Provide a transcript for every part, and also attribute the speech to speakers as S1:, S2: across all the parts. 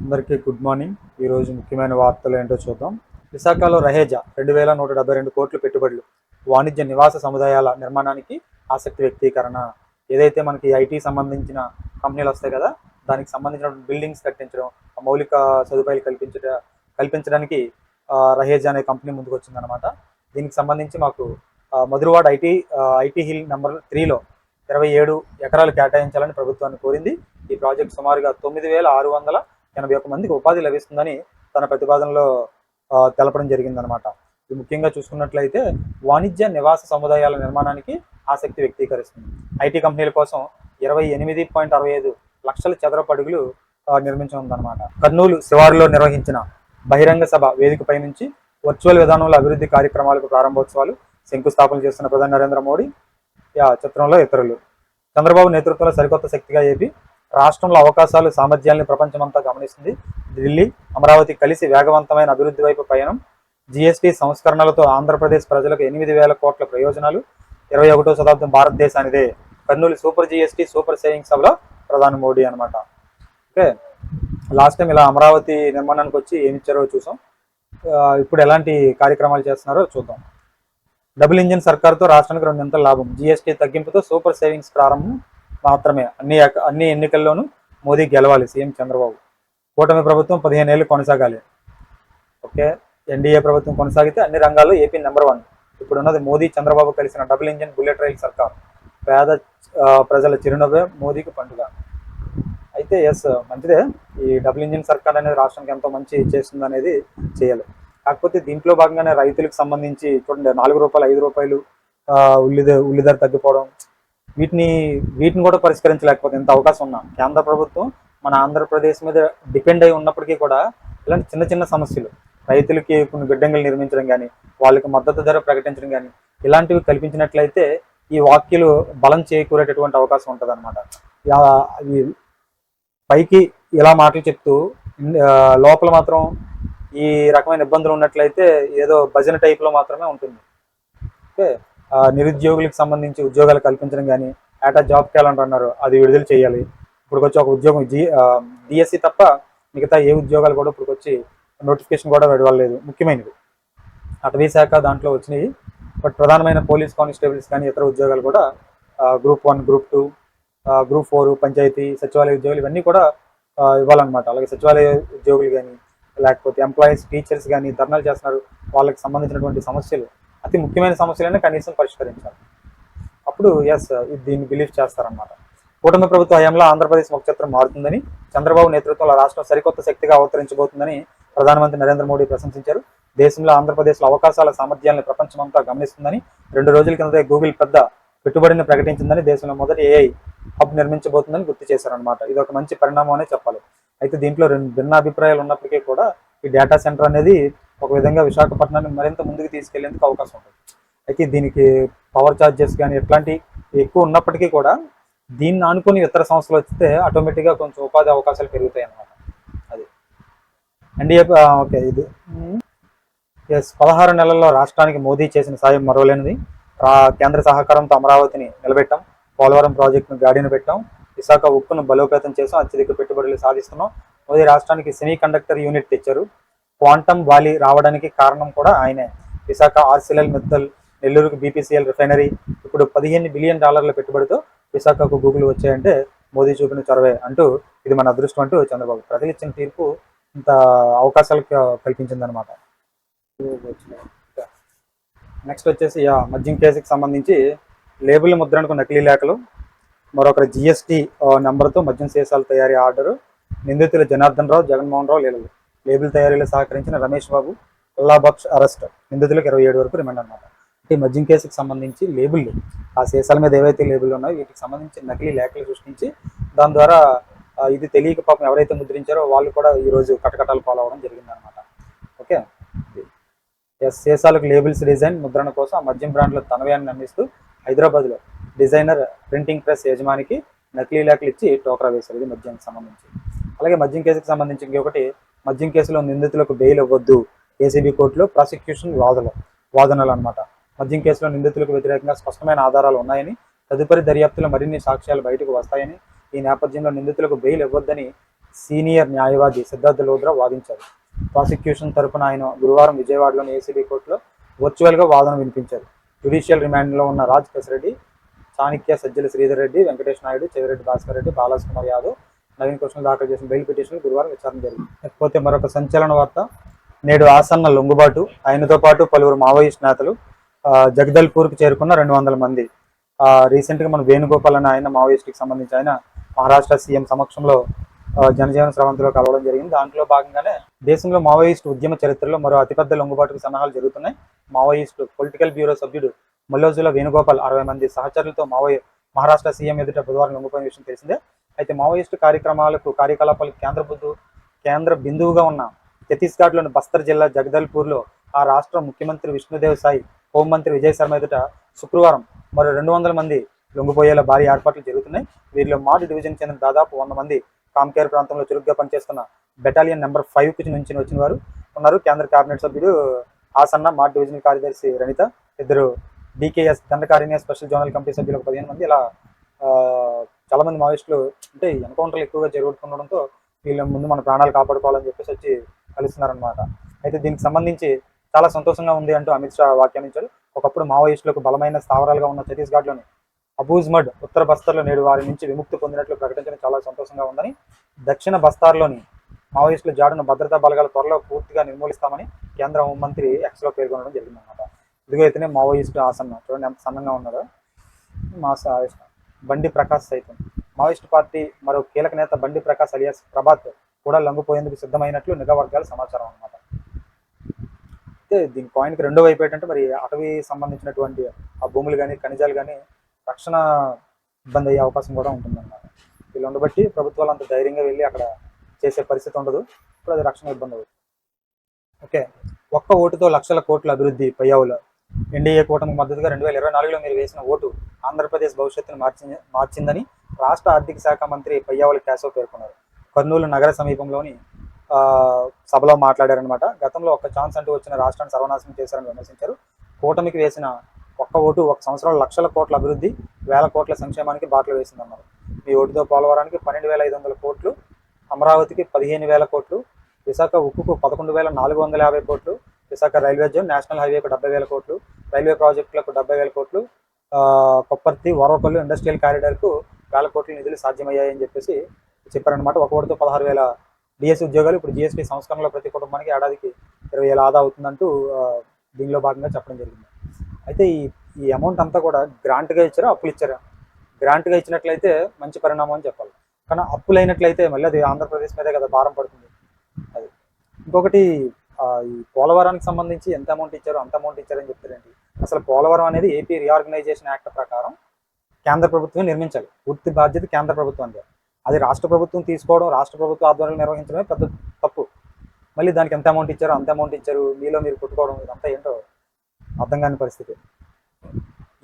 S1: అందరికీ good morning. ఈరోజు ముఖ్యమైన వార్తలు ఏంటో చూద్దాం. విశాఖలో రహేజా 2172 కోట్లు పెట్టుబడులు, వాణిజ్య నివాస సముదాయాల నిర్మాణానికి ఆసక్తి వ్యక్తీకరణ. ఏదైతే మనకి ఐటీ సంబంధించిన కంపెనీలు వస్తాయి కదా, దానికి సంబంధించిన బిల్డింగ్స్ కట్టించడం, మౌలిక సదుపాయాలు కల్పించడానికి రహేజా అనే కంపెనీ ముందుకు వచ్చిందనమాట. దీనికి సంబంధించి మాకు మధురవాడ ఐటీ హిల్ నెంబర్ 3లో 27 ఎకరాలు కేటాయించాలని ప్రభుత్వాన్ని కోరింది. ఈ ప్రాజెక్ట్ సుమారుగా 9681 మందికి ఉపాధి లభిస్తుందని తన ప్రతిపాదనలో తెలపడం జరిగిందనమాట. ఇది ముఖ్యంగా చూసుకున్నట్లయితే వాణిజ్య నివాస సముదాయాల నిర్మాణానికి ఆసక్తి వ్యక్తీకరిస్తుంది. ఐటీ కంపెనీల కోసం 28.65 లక్షల చదరపు అడుగులు నిర్మించనుందనమాట. కర్నూలు శివారులో నిర్వహించిన బహిరంగ సభ వేదికపై నుంచి వర్చువల్ విధానంలో అభివృద్ధి కార్యక్రమాలకు ప్రారంభోత్సవాలు శంకుస్థాపన చేస్తున్న ప్రధాని నరేంద్ర మోడీ. చిత్రంలో ఇతరులు. చంద్రబాబు నేతృత్వంలో సరికొత్త శక్తిగా ఏపీ రాష్ట్రంలో అవకాశాలు సామర్థ్యాలను ప్రపంచమంతా గమనిస్తుంది. ఢిల్లీ అమరావతి కలిసి వేగవంతమైన అభివృద్ధి వైపు పయనం. జీఎస్టీ సంస్కరణలతో ఆంధ్రప్రదేశ్ ప్రజలకు 8,000 కోట్ల ప్రయోజనాలు. 21వ శతాబ్దం భారతదేశానిదే. Kurnool super GST super saving సభలో ప్రధాని మోడీ అనమాట. ఓకే, లాస్ట్ టైం ఇలా అమరావతి నిర్మాణానికి వచ్చి ఏమిచ్చారో చూసాం. ఇప్పుడు ఎలాంటి కార్యక్రమాలు చేస్తున్నారో చూద్దాం. డబుల్ ఇంజిన్ సర్కార్తో రాష్ట్రానికి 2 లాభం. జీఎస్టీ తగ్గింపుతో సూపర్ సేవింగ్స్ ప్రారంభం మాత్రమే. అన్ని ఎన్నికల్లోనూ మోదీ గెలవాలి. సీఎం చంద్రబాబు. కూటమి ప్రభుత్వం 15 ఏళ్లు కొనసాగాలి. ఓకే, ఎన్డీఏ ప్రభుత్వం కొనసాగితే అన్ని రంగాల్లో ఏపీ నెంబర్ 1. ఇప్పుడున్నది మోదీ చంద్రబాబు కలిసిన డబుల్ ఇంజిన్ బుల్లెట్ రైల్ సర్కార్. పేద ప్రజల చిరునవ్వే మోదీకి పండుగ. అయితే మంచిదే. ఈ డబుల్ ఇంజిన్ సర్కార్ అనేది రాష్ట్రానికి ఎంతో మంచి చేస్తుంది అనేది చేయాలి. కాకపోతే దీంట్లో భాగంగానే రైతులకు సంబంధించి చూడండి, 4 రూపాయలు 5 రూపాయలు ఉల్లి ధర తగ్గిపోవడం, వీటిని కూడా పరిష్కరించలేకపోతే ఎంత అవకాశం ఉన్నా కేంద్ర ప్రభుత్వం మన ఆంధ్రప్రదేశ్ మీద డిపెండ్ అయి ఉన్నప్పటికీ కూడా ఇలాంటి చిన్న చిన్న సమస్యలు, రైతులకి కొన్ని గిడ్డంగులు నిర్మించడం కానీ, వాళ్ళకి మద్దతు ధర ప్రకటించడం కానీ, ఇలాంటివి కల్పించినట్లయితే ఈ వాక్యలు బలం చేకూరేటటువంటి అవకాశం ఉంటుంది అనమాట. పైకి ఇలా మాటలు చెప్తూ లోపల మాత్రం ఈ రకమైన ఇబ్బందులు ఉన్నట్లయితే ఏదో భజన టైప్లో మాత్రమే ఉంటుంది. ఓకే, నిరుద్యోగులకు సంబంధించి ఉద్యోగాలు కల్పించడం కానీ, ఏటా జాబ్ క్యాలెండర్ అన్నారు, అది విడుదల చేయాలి. ఇప్పుడు వచ్చి ఒక ఉద్యోగం డిఎస్సి తప్ప మిగతా ఏ ఉద్యోగాలు కూడా ఇప్పుడు వచ్చి నోటిఫికేషన్ కూడా విడవలేదు. ముఖ్యమైనవి అటవీ శాఖ దాంట్లో వచ్చినాయి. బట్ ప్రధానమైన పోలీస్ కానిస్టేబుల్స్ కానీ ఇతర ఉద్యోగాలు కూడా గ్రూప్ 1, గ్రూప్ 2, గ్రూప్ 4, పంచాయతీ సచివాలయ ఉద్యోగులు ఇవన్నీ కూడా ఇవ్వాలన్నమాట. అలాగే సచివాలయ ఉద్యోగులు కానీ, లేకపోతే ఎంప్లాయీస్, టీచర్స్ కానీ ధర్నాలు చేస్తున్నారు. వాళ్ళకి సంబంధించినటువంటి సమస్యలు, అతి ముఖ్యమైన సమస్యలైనా కనీసం పరిష్కరించాలి. అప్పుడు దీన్ని బిలీవ్ చేస్తారన్నమాట. కూటమి ప్రభుత్వ హయాంలో ఆంధ్రప్రదేశ్ ముఖ చిత్రం మారుతుందని, చంద్రబాబు నేతృత్వంలో రాష్ట్రం సరికొత్త శక్తిగా అవతరించబోతుందని ప్రధానమంత్రి నరేంద్ర మోడీ ప్రశంసించారు. దేశంలో ఆంధ్రప్రదేశ్లో అవకాశాల సామర్థ్యాలను ప్రపంచమంతా గమనిస్తుందని, 2 రోజుల కిందటే గూగుల్ పెద్ద పెట్టుబడిని ప్రకటించిందని, దేశంలో మొదటి ఏఐ హబ్ నిర్మించబోతుందని గుర్తు చేశారనమాట. ఇది ఒక మంచి పరిణామం అనే చెప్పాలి. అయితే దీంట్లో 2 భిన్న అభిప్రాయాలు ఉన్నప్పటికీ కూడా ఈ డేటా సెంటర్ అనేది ఒక విధంగా విశాఖపట్నాన్ని మరింత ముందుకు తీసుకెళ్లేందుకు అవకాశం ఉంటుంది. అయితే దీనికి పవర్ ఛార్జెస్ కానీ ఇట్లాంటి ఎక్కువ ఉన్నప్పటికీ కూడా దీన్ని ఆనుకుని ఇతర సంస్థలు వస్తే ఆటోమేటిక్గా కొంచెం ఉపాధి అవకాశాలు పెరుగుతాయి అన్నమాట. అది ఎన్డీఏ. ఓకే, ఇది 16 నెలల్లో రాష్ట్రానికి మోదీ చేసిన సాయం మరోలేనిది. కేంద్ర సహకారంతో అమరావతిని నిలబెట్టాం, పోలవరం ప్రాజెక్టును గాడిన పెట్టాం, విశాఖ ఉక్కును బలోపేతం చేసాం, అత్యధిక పెట్టుబడులు సాధిస్తున్నాం. మోదీ రాష్ట్రానికి సెమీ కండక్టర్ యూనిట్ తెచ్చారు. క్వాంటమ్ వ్యాలీ రావడానికి కారణం కూడా ఆయనే. విశాఖ ఆర్సిఎల్ మిత్తల్, నెల్లూరుకు బీపీసీఎల్ రిఫైనరీ, ఇప్పుడు $15 బిలియన్ పెట్టుబడితో విశాఖకు గూగుల్ వచ్చాయంటే మోదీ చూపిన చొరవే అంటూ, ఇది మన అదృష్టం అంటూ చంద్రబాబు. ప్రజలు ఇచ్చిన తీర్పు ఇంత అవకాశాలు కల్పించిందనమాట. నెక్స్ట్ వచ్చేసి మద్యం కేసుకి సంబంధించి లేబుల్ ముద్రణకు నకిలీ లేఖలు, మరొకరి జీఎస్టీ నెంబర్తో మద్యం సీసాల తయారీ ఆర్డరు, నిందితులు జనార్దన్ రావు, జగన్మోహన్ రావు లేబుల్ తయారీలో సహకరించిన రమేష్ బాబు, అల్లాబక్ష్ అరెస్ట్. నిందితులకు 27 వరకు రిమాండ్ అనమాట. అంటే మద్యం కేసుకి సంబంధించి లేబుల్, ఆ సీసాల మీద ఏవైతే లేబుల్ ఉన్నాయో వీటికి సంబంధించి నకిలీ లేఖలు సృష్టించి దాని ద్వారా ఇది తెలియక పాపం ఎవరైతే ముద్రించారో వాళ్ళు కూడా ఈరోజు కటకటాలు ఫాలో అవ్వడం జరిగిందనమాట. ఓకే, సీసాలకు లేబుల్స్ డిజైన్ ముద్రణ కోసం ఆ మద్యం బ్రాండ్ల తనవ్యాన్ని అందిస్తూ హైదరాబాద్లో డిజైనర్ ప్రింటింగ్ ప్రెస్ యజమానికి నకిలీ లేఖలు ఇచ్చి టోకరా వేశారు. ఇది మద్యానికి సంబంధించి. అలాగే మద్యం కేసుకి సంబంధించి ఇంకొకటి, మద్యం కేసులో నిందితులకు బెయిల్ ఇవ్వద్దు, ఏసీబీ కోర్టులో ప్రాసిక్యూషన్ వాదనలు అనమాట. మద్యం కేసులో నిందితులకు వ్యతిరేకంగా స్పష్టమైన ఆధారాలు ఉన్నాయని, తదుపరి దర్యాప్తులో మరిన్ని సాక్ష్యాలు బయటకు వస్తాయని, ఈ నేపథ్యంలో నిందితులకు బెయిల్ ఇవ్వద్దని సీనియర్ న్యాయవాది సిద్ధార్థ లోద్రా వాదించారు. ప్రాసిక్యూషన్ తరపున ఆయన గురువారం విజయవాడలోని ఏసీబీ కోర్టులో వర్చువల్గా వాదన వినిపించారు. జ్యుడిషియల్ రిమాండ్లో ఉన్న రాజ్ రెడ్డి, చాణక్య, సజ్జల శ్రీధర్ రెడ్డి, వెంకటేష్ నాయుడు, చెవిరెడ్డి భాస్కర్ రెడ్డి, బాలాజ్ కుమార్ యాదవ్, నవీన్ కృష్ణ దాఖలు చేసిన బెయిల్ పిటిషన్ గురువారం విచారణ జరిగింది. లేకపోతే మరొక సంచలన వార్త, నేడు ఆసన్న లొంగుబాటు, ఆయనతో పాటు పలువురు మావోయిస్ట్ నేతలు జగదల్పూర్కి చేరుకున్న 200 మంది. రీసెంట్గా మన వేణుగోపాల్ అనే ఆయన మావోయిస్ట్కి సంబంధించి ఆయన మహారాష్ట్ర సీఎం సమక్షంలో జనజీవన స్రవంతిలో కలవడం జరిగింది. దాంట్లో భాగంగానే దేశంలో మావోయిస్ట్ ఉద్యమ చరిత్రలో మరో అతిపెద్ద లొంగుబాటుకు సన్నాహాలు జరుగుతున్నాయి. మావోయిస్టు పొలిటికల్ బ్యూరో సభ్యుడు మల్లోజుల వేణుగోపాల్ 60 మంది సహచరులతో మహారాష్ట్ర సీఎం ఎదుట బుధవారం లొంగిపోయిన విషయం తెలిసిందే. అయితే మావోయిస్టు కార్యకలాపాలకు కేంద్ర బిందువుగా ఉన్న ఛత్తీస్గఢ్లోని బస్తర్ జిల్లా జగదల్పూర్లో ఆ రాష్ట్ర ముఖ్యమంత్రి విష్ణుదేవ్ సాయి, హోంమంత్రి విజయ్ శర్మ ఎదుట శుక్రవారం మరో 200 మంది లొంగిపోయేలా భారీ ఏర్పాట్లు జరుగుతున్నాయి. వీరిలో మాడ్ డివిజన్కి చెందిన దాదాపు 100 మంది కామ్కేర్ ప్రాంతంలో చురుగ్గా పనిచేస్తున్న బెటాలియన్ నెంబర్ 5కి నుంచి వచ్చిన వారు ఉన్నారు. కేంద్ర కేబినెట్ సభ్యుడు ఆసన్న, మాడ్ డివిజనల్ కార్యదర్శి Ranitha, 2 DKS Dandakaranya special zonal committee సభ్యులకు 15 మంది, ఇలా చాలా మంది మావోయిస్టులు అంటే ఎన్కౌంటర్లు ఎక్కువగా జరుగుతుండడంతో వీళ్ళ ముందు మన ప్రాణాలు కాపాడుకోవాలని చెప్పేసి వచ్చి కలుస్తున్నారనమాట. అయితే దీనికి సంబంధించి చాలా సంతోషంగా ఉంది అంటూ అమిత్ షా వ్యాఖ్యానించారు. ఒకప్పుడు మావోయిస్టులకు బలమైన స్థావరాలుగా ఉన్న ఛత్తీస్గఢ్లోని అబూజ్మడ్, ఉత్తర బస్తర్లో నేడు వారి నుంచి విముక్తి పొందినట్లు ప్రకటించడం చాలా సంతోషంగా ఉందని, దక్షిణ బస్తార్లోని మావోయిస్టుల జాడును భద్రతా బలగాల త్వరలో పూర్తిగా నిర్మూలిస్తామని కేంద్ర హోంమంత్రి ఎక్స్లో పేర్కొనడం జరిగిందన్నమాట. ఇదిగో అయితేనే మావోయిస్టు ఆసన్న, చూడండి ఎంత సన్నంగా ఉన్నారో. బండి ప్రకాష్ సైతం మావోయిస్టు పార్టీ మరో కీలక నేత బండి ప్రకాష్ అలియాస్ ప్రభాత్ కూడా లొంగిపోయేందుకు సిద్ధమైనట్లు నిఘా వర్గాల సమాచారం అన్నమాట. అయితే దీని కాయిన్కి రెండో వైపు ఏంటంటే మరి అటవీ సంబంధించినటువంటి ఆ భూములు కానీ ఖనిజాలు కానీ రక్షణ ఇబ్బంది అయ్యే అవకాశం కూడా ఉంటుందన్నమాట. వీళ్ళు ఉండబట్టి ప్రభుత్వాలు అంత ధైర్యంగా వెళ్ళి అక్కడ చేసే పరిస్థితి ఉండదు. ఇప్పుడు అది రక్షణ ఇబ్బంది అవుతుంది. ఓకే, ఒక్క ఓటుతో లక్షల కోట్ల అభివృద్ధి పయ్యావుల ఎన్డీఏ కూటమికి మద్దతుగా 2024లో మీరు వేసిన ఓటు ఆంధ్రప్రదేశ్ భవిష్యత్తును మార్చిందని రాష్ట్ర ఆర్థిక శాఖ మంత్రి పయ్యావుల కేశవ్ పేర్కొన్నారు. కర్నూలు నగర సమీపంలోని సభలో మాట్లాడారనమాట. గతంలో ఒక్క ఛాన్స్ అంటూ వచ్చిన రాష్ట్రాన్ని సర్వనాశనం చేశారని విమర్శించారు. కూటమికి వేసిన ఒక్క ఓటు 1 సంవత్సరంలో లక్షల కోట్ల అభివృద్ధి, వేల కోట్ల సంక్షేమానికి బాటలు వేసిందన్నారు. ఈ ఓటుతో పోలవరానికి 12,500 కోట్లు, అమరావతికి 15,000 కోట్లు, విశాఖ ఉక్కుకు 11,450 కోట్లు, విశాఖ రైల్వే జోన్, నేషనల్ హైవేకు 70,000 కోట్లు, రైల్వే ప్రాజెక్టులకు 70,000 కోట్లు, కొప్పర్తి ఓర్వకల్లు ఇండస్ట్రియల్ కారిడార్కు 1,000 కోట్ల నిధులు సాధ్యమయ్యాయని చెప్పేసి చెప్పారనమాట. ఒక ఓటుతో 16,000 డిఎస్సి ఉద్యోగాలు, ఇప్పుడు జిఎస్టీ సంస్కరణలో ప్రతి కుటుంబానికి ఏడాదికి 20,000 ఆదా అవుతుందంటూ దీనిలో భాగంగా చెప్పడం జరిగింది. అయితే ఈ అమౌంట్ అంతా కూడా గ్రాంట్గా ఇచ్చారా, అప్పులు ఇచ్చారా? గ్రాంట్గా ఇచ్చినట్లయితే మంచి పరిణామం అని చెప్పాలి. కానీ అప్పులైనట్లయితే మళ్ళీ అది ఆంధ్రప్రదేశ్ మీదే కదా భారం పడుతుంది. అది ఇంకొకటి, ఈ పోలవరానికి సంబంధించి ఎంత అమౌంట్ ఇచ్చారో అంత అమౌంట్ ఇచ్చారని చెప్తారేంటి? అసలు పోలవరం అనేది ఏపీ రీఆర్గనైజేషన్ యాక్ట్ ప్రకారం కేంద్ర ప్రభుత్వం నిర్మించాలి. పూర్తి బాధ్యత కేంద్ర ప్రభుత్వం. అది రాష్ట్ర ప్రభుత్వం తీసుకోవడం, రాష్ట్ర ప్రభుత్వ ఆధ్వర్యంలో నిర్వహించడమే పెద్ద తప్పు. మళ్ళీ దానికి ఎంత అమౌంట్ ఇచ్చారో అంత అమౌంట్ ఇచ్చారు, మీలో మీరు కొట్టుకోవడం, ఇదంతా ఏంటో అర్థం కాని పరిస్థితి.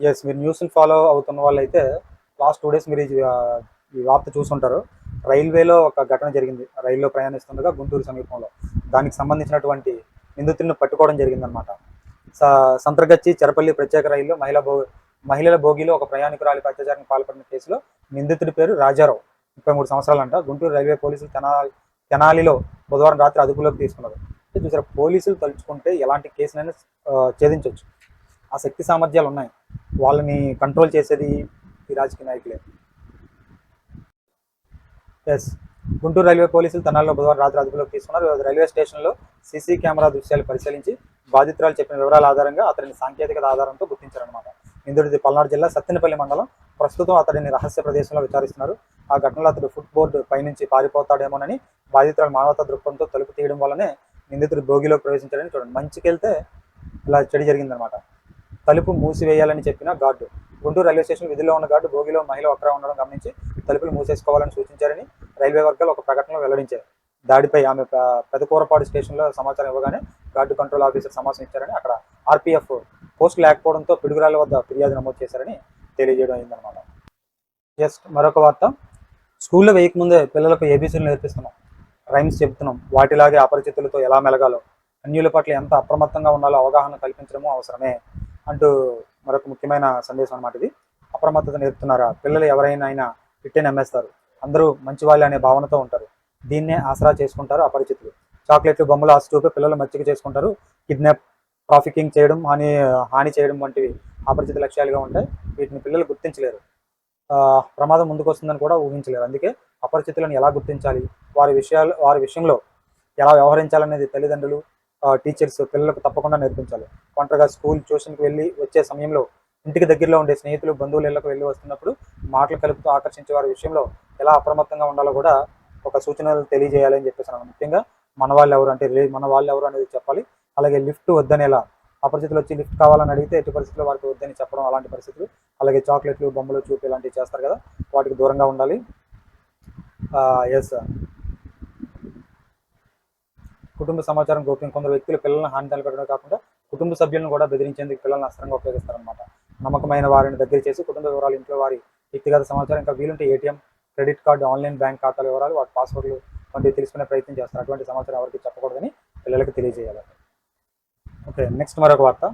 S1: ఎస్, మీరు న్యూస్ని ఫాలో అవుతున్న వాళ్ళు అయితే లాస్ట్ 2 డేస్ మీరు ఈ వార్త చూసుంటారు. రైల్వేలో ఒక ఘటన జరిగింది. రైల్లో ప్రయాణిస్తుండగా గుంటూరు సమీపంలో దానికి సంబంధించినటువంటి నిందితులను పట్టుకోవడం జరిగిందనమాట. సంత్రగచ్చి చెరపల్లి ప్రత్యేక రైల్లో మహిళల భోగిలో ఒక ప్రయాణికురాలిపై అత్యాచారానికి పాల్పడిన కేసులో నిందితుడి పేరు రాజారావు, 33 సంవత్సరాలంట. గుంటూరు రైల్వే పోలీసులు తెనాలిలో బుధవారం రాత్రి అదుపులోకి తీసుకున్నారు. చూసారా, పోలీసులు తలుచుకుంటే ఎలాంటి కేసునైనా ఛేదించవచ్చు. ఆ శక్తి సామర్థ్యాలు ఉన్నాయి. వాళ్ళని కంట్రోల్ చేసేది ఈ రాజకీయ నాయకులే. ఎస్, గుంటూరు రైల్వే పోలీసులు తెనాలిలో బుధవారం రాత్రి అదుపులోకి తీసుకున్నారు. రైల్వే స్టేషన్లో సీసీ కెమెరా దృశ్యాలు పరిశీలించి బాధితురాలు చెప్పిన వివరాల ఆధారంగా అతడిని సాంకేతికత ఆధారంతో గుర్తించారనమాట. నిందితుడిది పల్నాడు జిల్లా సత్తెనపల్లి మండలం. ప్రస్తుతం అతడిని రహస్య ప్రదేశంలో విచారిస్తున్నారు. ఆ ఘటనలో అతడు ఫుట్ బోర్డు పైనుంచి పారిపోతాడేమోనని బాధితురాలు మానవతా దృక్పథంతో తలుపు తీయడం వల్లనే నిందితుడు భోగిలోకి ప్రవేశించాడని చూడండి. మంచికెళ్తే ఇలా చెడు జరిగిందనమాట. తలుపు మూసివేయాలని చెప్పిన గార్డు, గుంటూరు రైల్వే స్టేషన్ విధుల్లో ఉన్న గార్డు భోగిలో మహిళ ఒక్కరే ఉండడం గమనించి తలుపులు మూసేసుకోవాలని సూచించారని రైల్వే వర్గాలు ఒక ప్రకటనలో వెల్లడించారు. దాడిపై ఆమె పెదకూరపాడు స్టేషన్లో సమాచారం ఇవ్వగానే గార్డు కంట్రోల్ ఆఫీసర్ సమాచారం ఇచ్చారని, అక్కడ ఆర్పీఎఫ్ పోస్టు లేకపోవడంతో పిడుగురాళ్ల వద్ద ఫిర్యాదు నమోదు చేశారని తెలియజేయడం అయిందనమాట. జస్ట్ మరొక వార్త, స్కూల్లో వేయకముందే పిల్లలకు ఏబీసీలు నేర్పిస్తున్నాం, రైమ్స్ చెబుతున్నాం, వాటిలాగే అపరిచితులతో ఎలా మెలగాలో, అన్యుల పట్ల ఎంత అప్రమత్తంగా ఉండాలో అవగాహన కల్పించడము అవసరమే అంటూ మరొక ముఖ్యమైన సందేశం అన్నమాట. ఇది అప్రమత్తత నేర్పుతున్నారా? పిల్లలు ఎవరైనా ఇట్టే నమ్మేస్తారు, అందరూ మంచి వాళ్ళే అనే భావనతో ఉంటారు. దీన్నే ఆసరా చేసుకుంటారు అపరిచితులు. చాక్లెట్లు, బొమ్మలు ఆశ చూపి పిల్లలు మచ్చిక చేసుకుంటారు. కిడ్నాప్, ట్రాఫికింగ్ చేయడం, హాని చేయడం వంటివి అపరిచిత లక్ష్యాలుగా ఉంటాయి. వీటిని పిల్లలు గుర్తించలేరు, ప్రమాదం ముందుకు వస్తుందని కూడా ఊహించలేరు. అందుకే అపరిచితులను ఎలా గుర్తించాలి, వారి విషయంలో ఎలా వ్యవహరించాలనేది తల్లిదండ్రులు, టీచర్స్ పిల్లలకు తప్పకుండా నేర్పించాలి. ఒంటరిగా స్కూల్, ట్యూషన్కి వెళ్ళి వచ్చే సమయంలో ఇంటికి దగ్గరలో ఉండే స్నేహితులు, బంధువుల ఇళ్లకు వెళ్ళి వస్తున్నప్పుడు మాటలు కలుపుతూ ఆకర్షించే వారి విషయంలో ఎలా అప్రమత్తంగా ఉండాలో కూడా ఒక సూచనలు తెలియజేయాలని చెప్పేసి ముఖ్యంగా మన వాళ్ళు ఎవరు అనేది చెప్పాలి. అలాగే లిఫ్ట్ వద్దనేలా, అపరిచితులు వచ్చి లిఫ్ట్ కావాలని అడిగితే ఎట్టి పరిస్థితుల్లో వారికి వద్దని చెప్పడం, అలాంటి పరిస్థితులు. అలాగే చాక్లెట్లు, బొమ్మలు చూపి ఇలాంటివి చేస్తారు కదా, వాటికి దూరంగా ఉండాలి. ఎస్, కుటుంబ సమాచారం గోప్యం. కొందరు వ్యక్తులు పిల్లలను హాని తలపెట్టడం కాకుండా కుటుంబ సభ్యులను కూడా బెదిరించేందుకు పిల్లలను అస్త్రంగా ఉపయోగిస్తారనమాట. నమ్మకమైన వారిని దగ్గర చేసి కుటుంబ వివరాలు, ఇంట్లో వారి వ్యక్తిగత సమాచారం, ఇంకా వీలుంటే ATM, credit card, online bank ఖాతాల వివరాలు, వాటి పాస్వర్డ్లు వంటివి తెలుసుకునే ప్రయత్నం చేస్తారు. అటువంటి సమాచారం ఎవరికి చెప్పకూడదని పిల్లలకు తెలియజేయాలి. ఓకే, నెక్స్ట్ మరొక వార్త.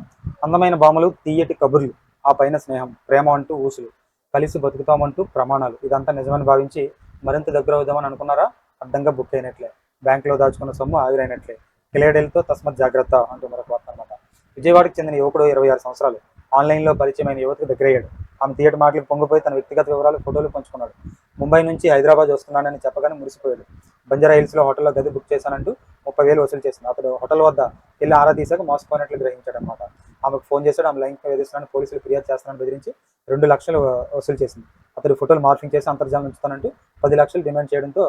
S1: అందమైన భామలు, తీయటి కబుర్లు, ఆ పైన స్నేహం, ప్రేమ అంటూ ఊసులు, కలిసి బతుకుతామంటూ ప్రమాణాలు. ఇదంతా నిజమని భావించి మరింత దగ్గర అవుదామని అనుకున్నారా? అడ్డంగా బుక్ అయినట్లే. బ్యాంకులో దాచుకున్న సొమ్ము ఆవిరైనట్లే. కిలేడేలతో తస్మత్ జాగ్రత్త అంటూ మరొక వార్త అనమాట. విజయవాడకు చెందిన యువకుడు 26 సంవత్సరాలు ఆన్లైన్లో పరిచయమైన యువతకు దగ్గరయ్యాడు. ఆమె తీయటి మాటలకు పొంగిపోయి తన వ్యక్తిగత వివరాలు, ఫోటోలు పంచుకున్నాడు. ముంబై నుంచి హైదరాబాద్ వస్తున్నానని చెప్పగానే మురిసిపోయాడు. బంజారా హిల్స్లో హోటల్లో గది బుక్ చేశానంటూ 30,000 వసూలు చేసింది. అతడు హోటల్ వద్ద వెళ్ళి ఆరా తీశాక మోసపోయినట్లు గ్రహించాడు అనమాట. ఆమెకు ఫోన్ చేశాడు. ఆమె లైంగిక వేధిస్తున్నానని పోలీసులు ఫిర్యాదు చేస్తానని బెదిరించి 2 లక్షలు వసూలు చేసింది. అతడు ఫోటోలు మార్ఫింగ్ చేసి అంతర్జాలం ఉంచుతానంటూ 10 లక్షలు డిమాండ్ చేయడంతో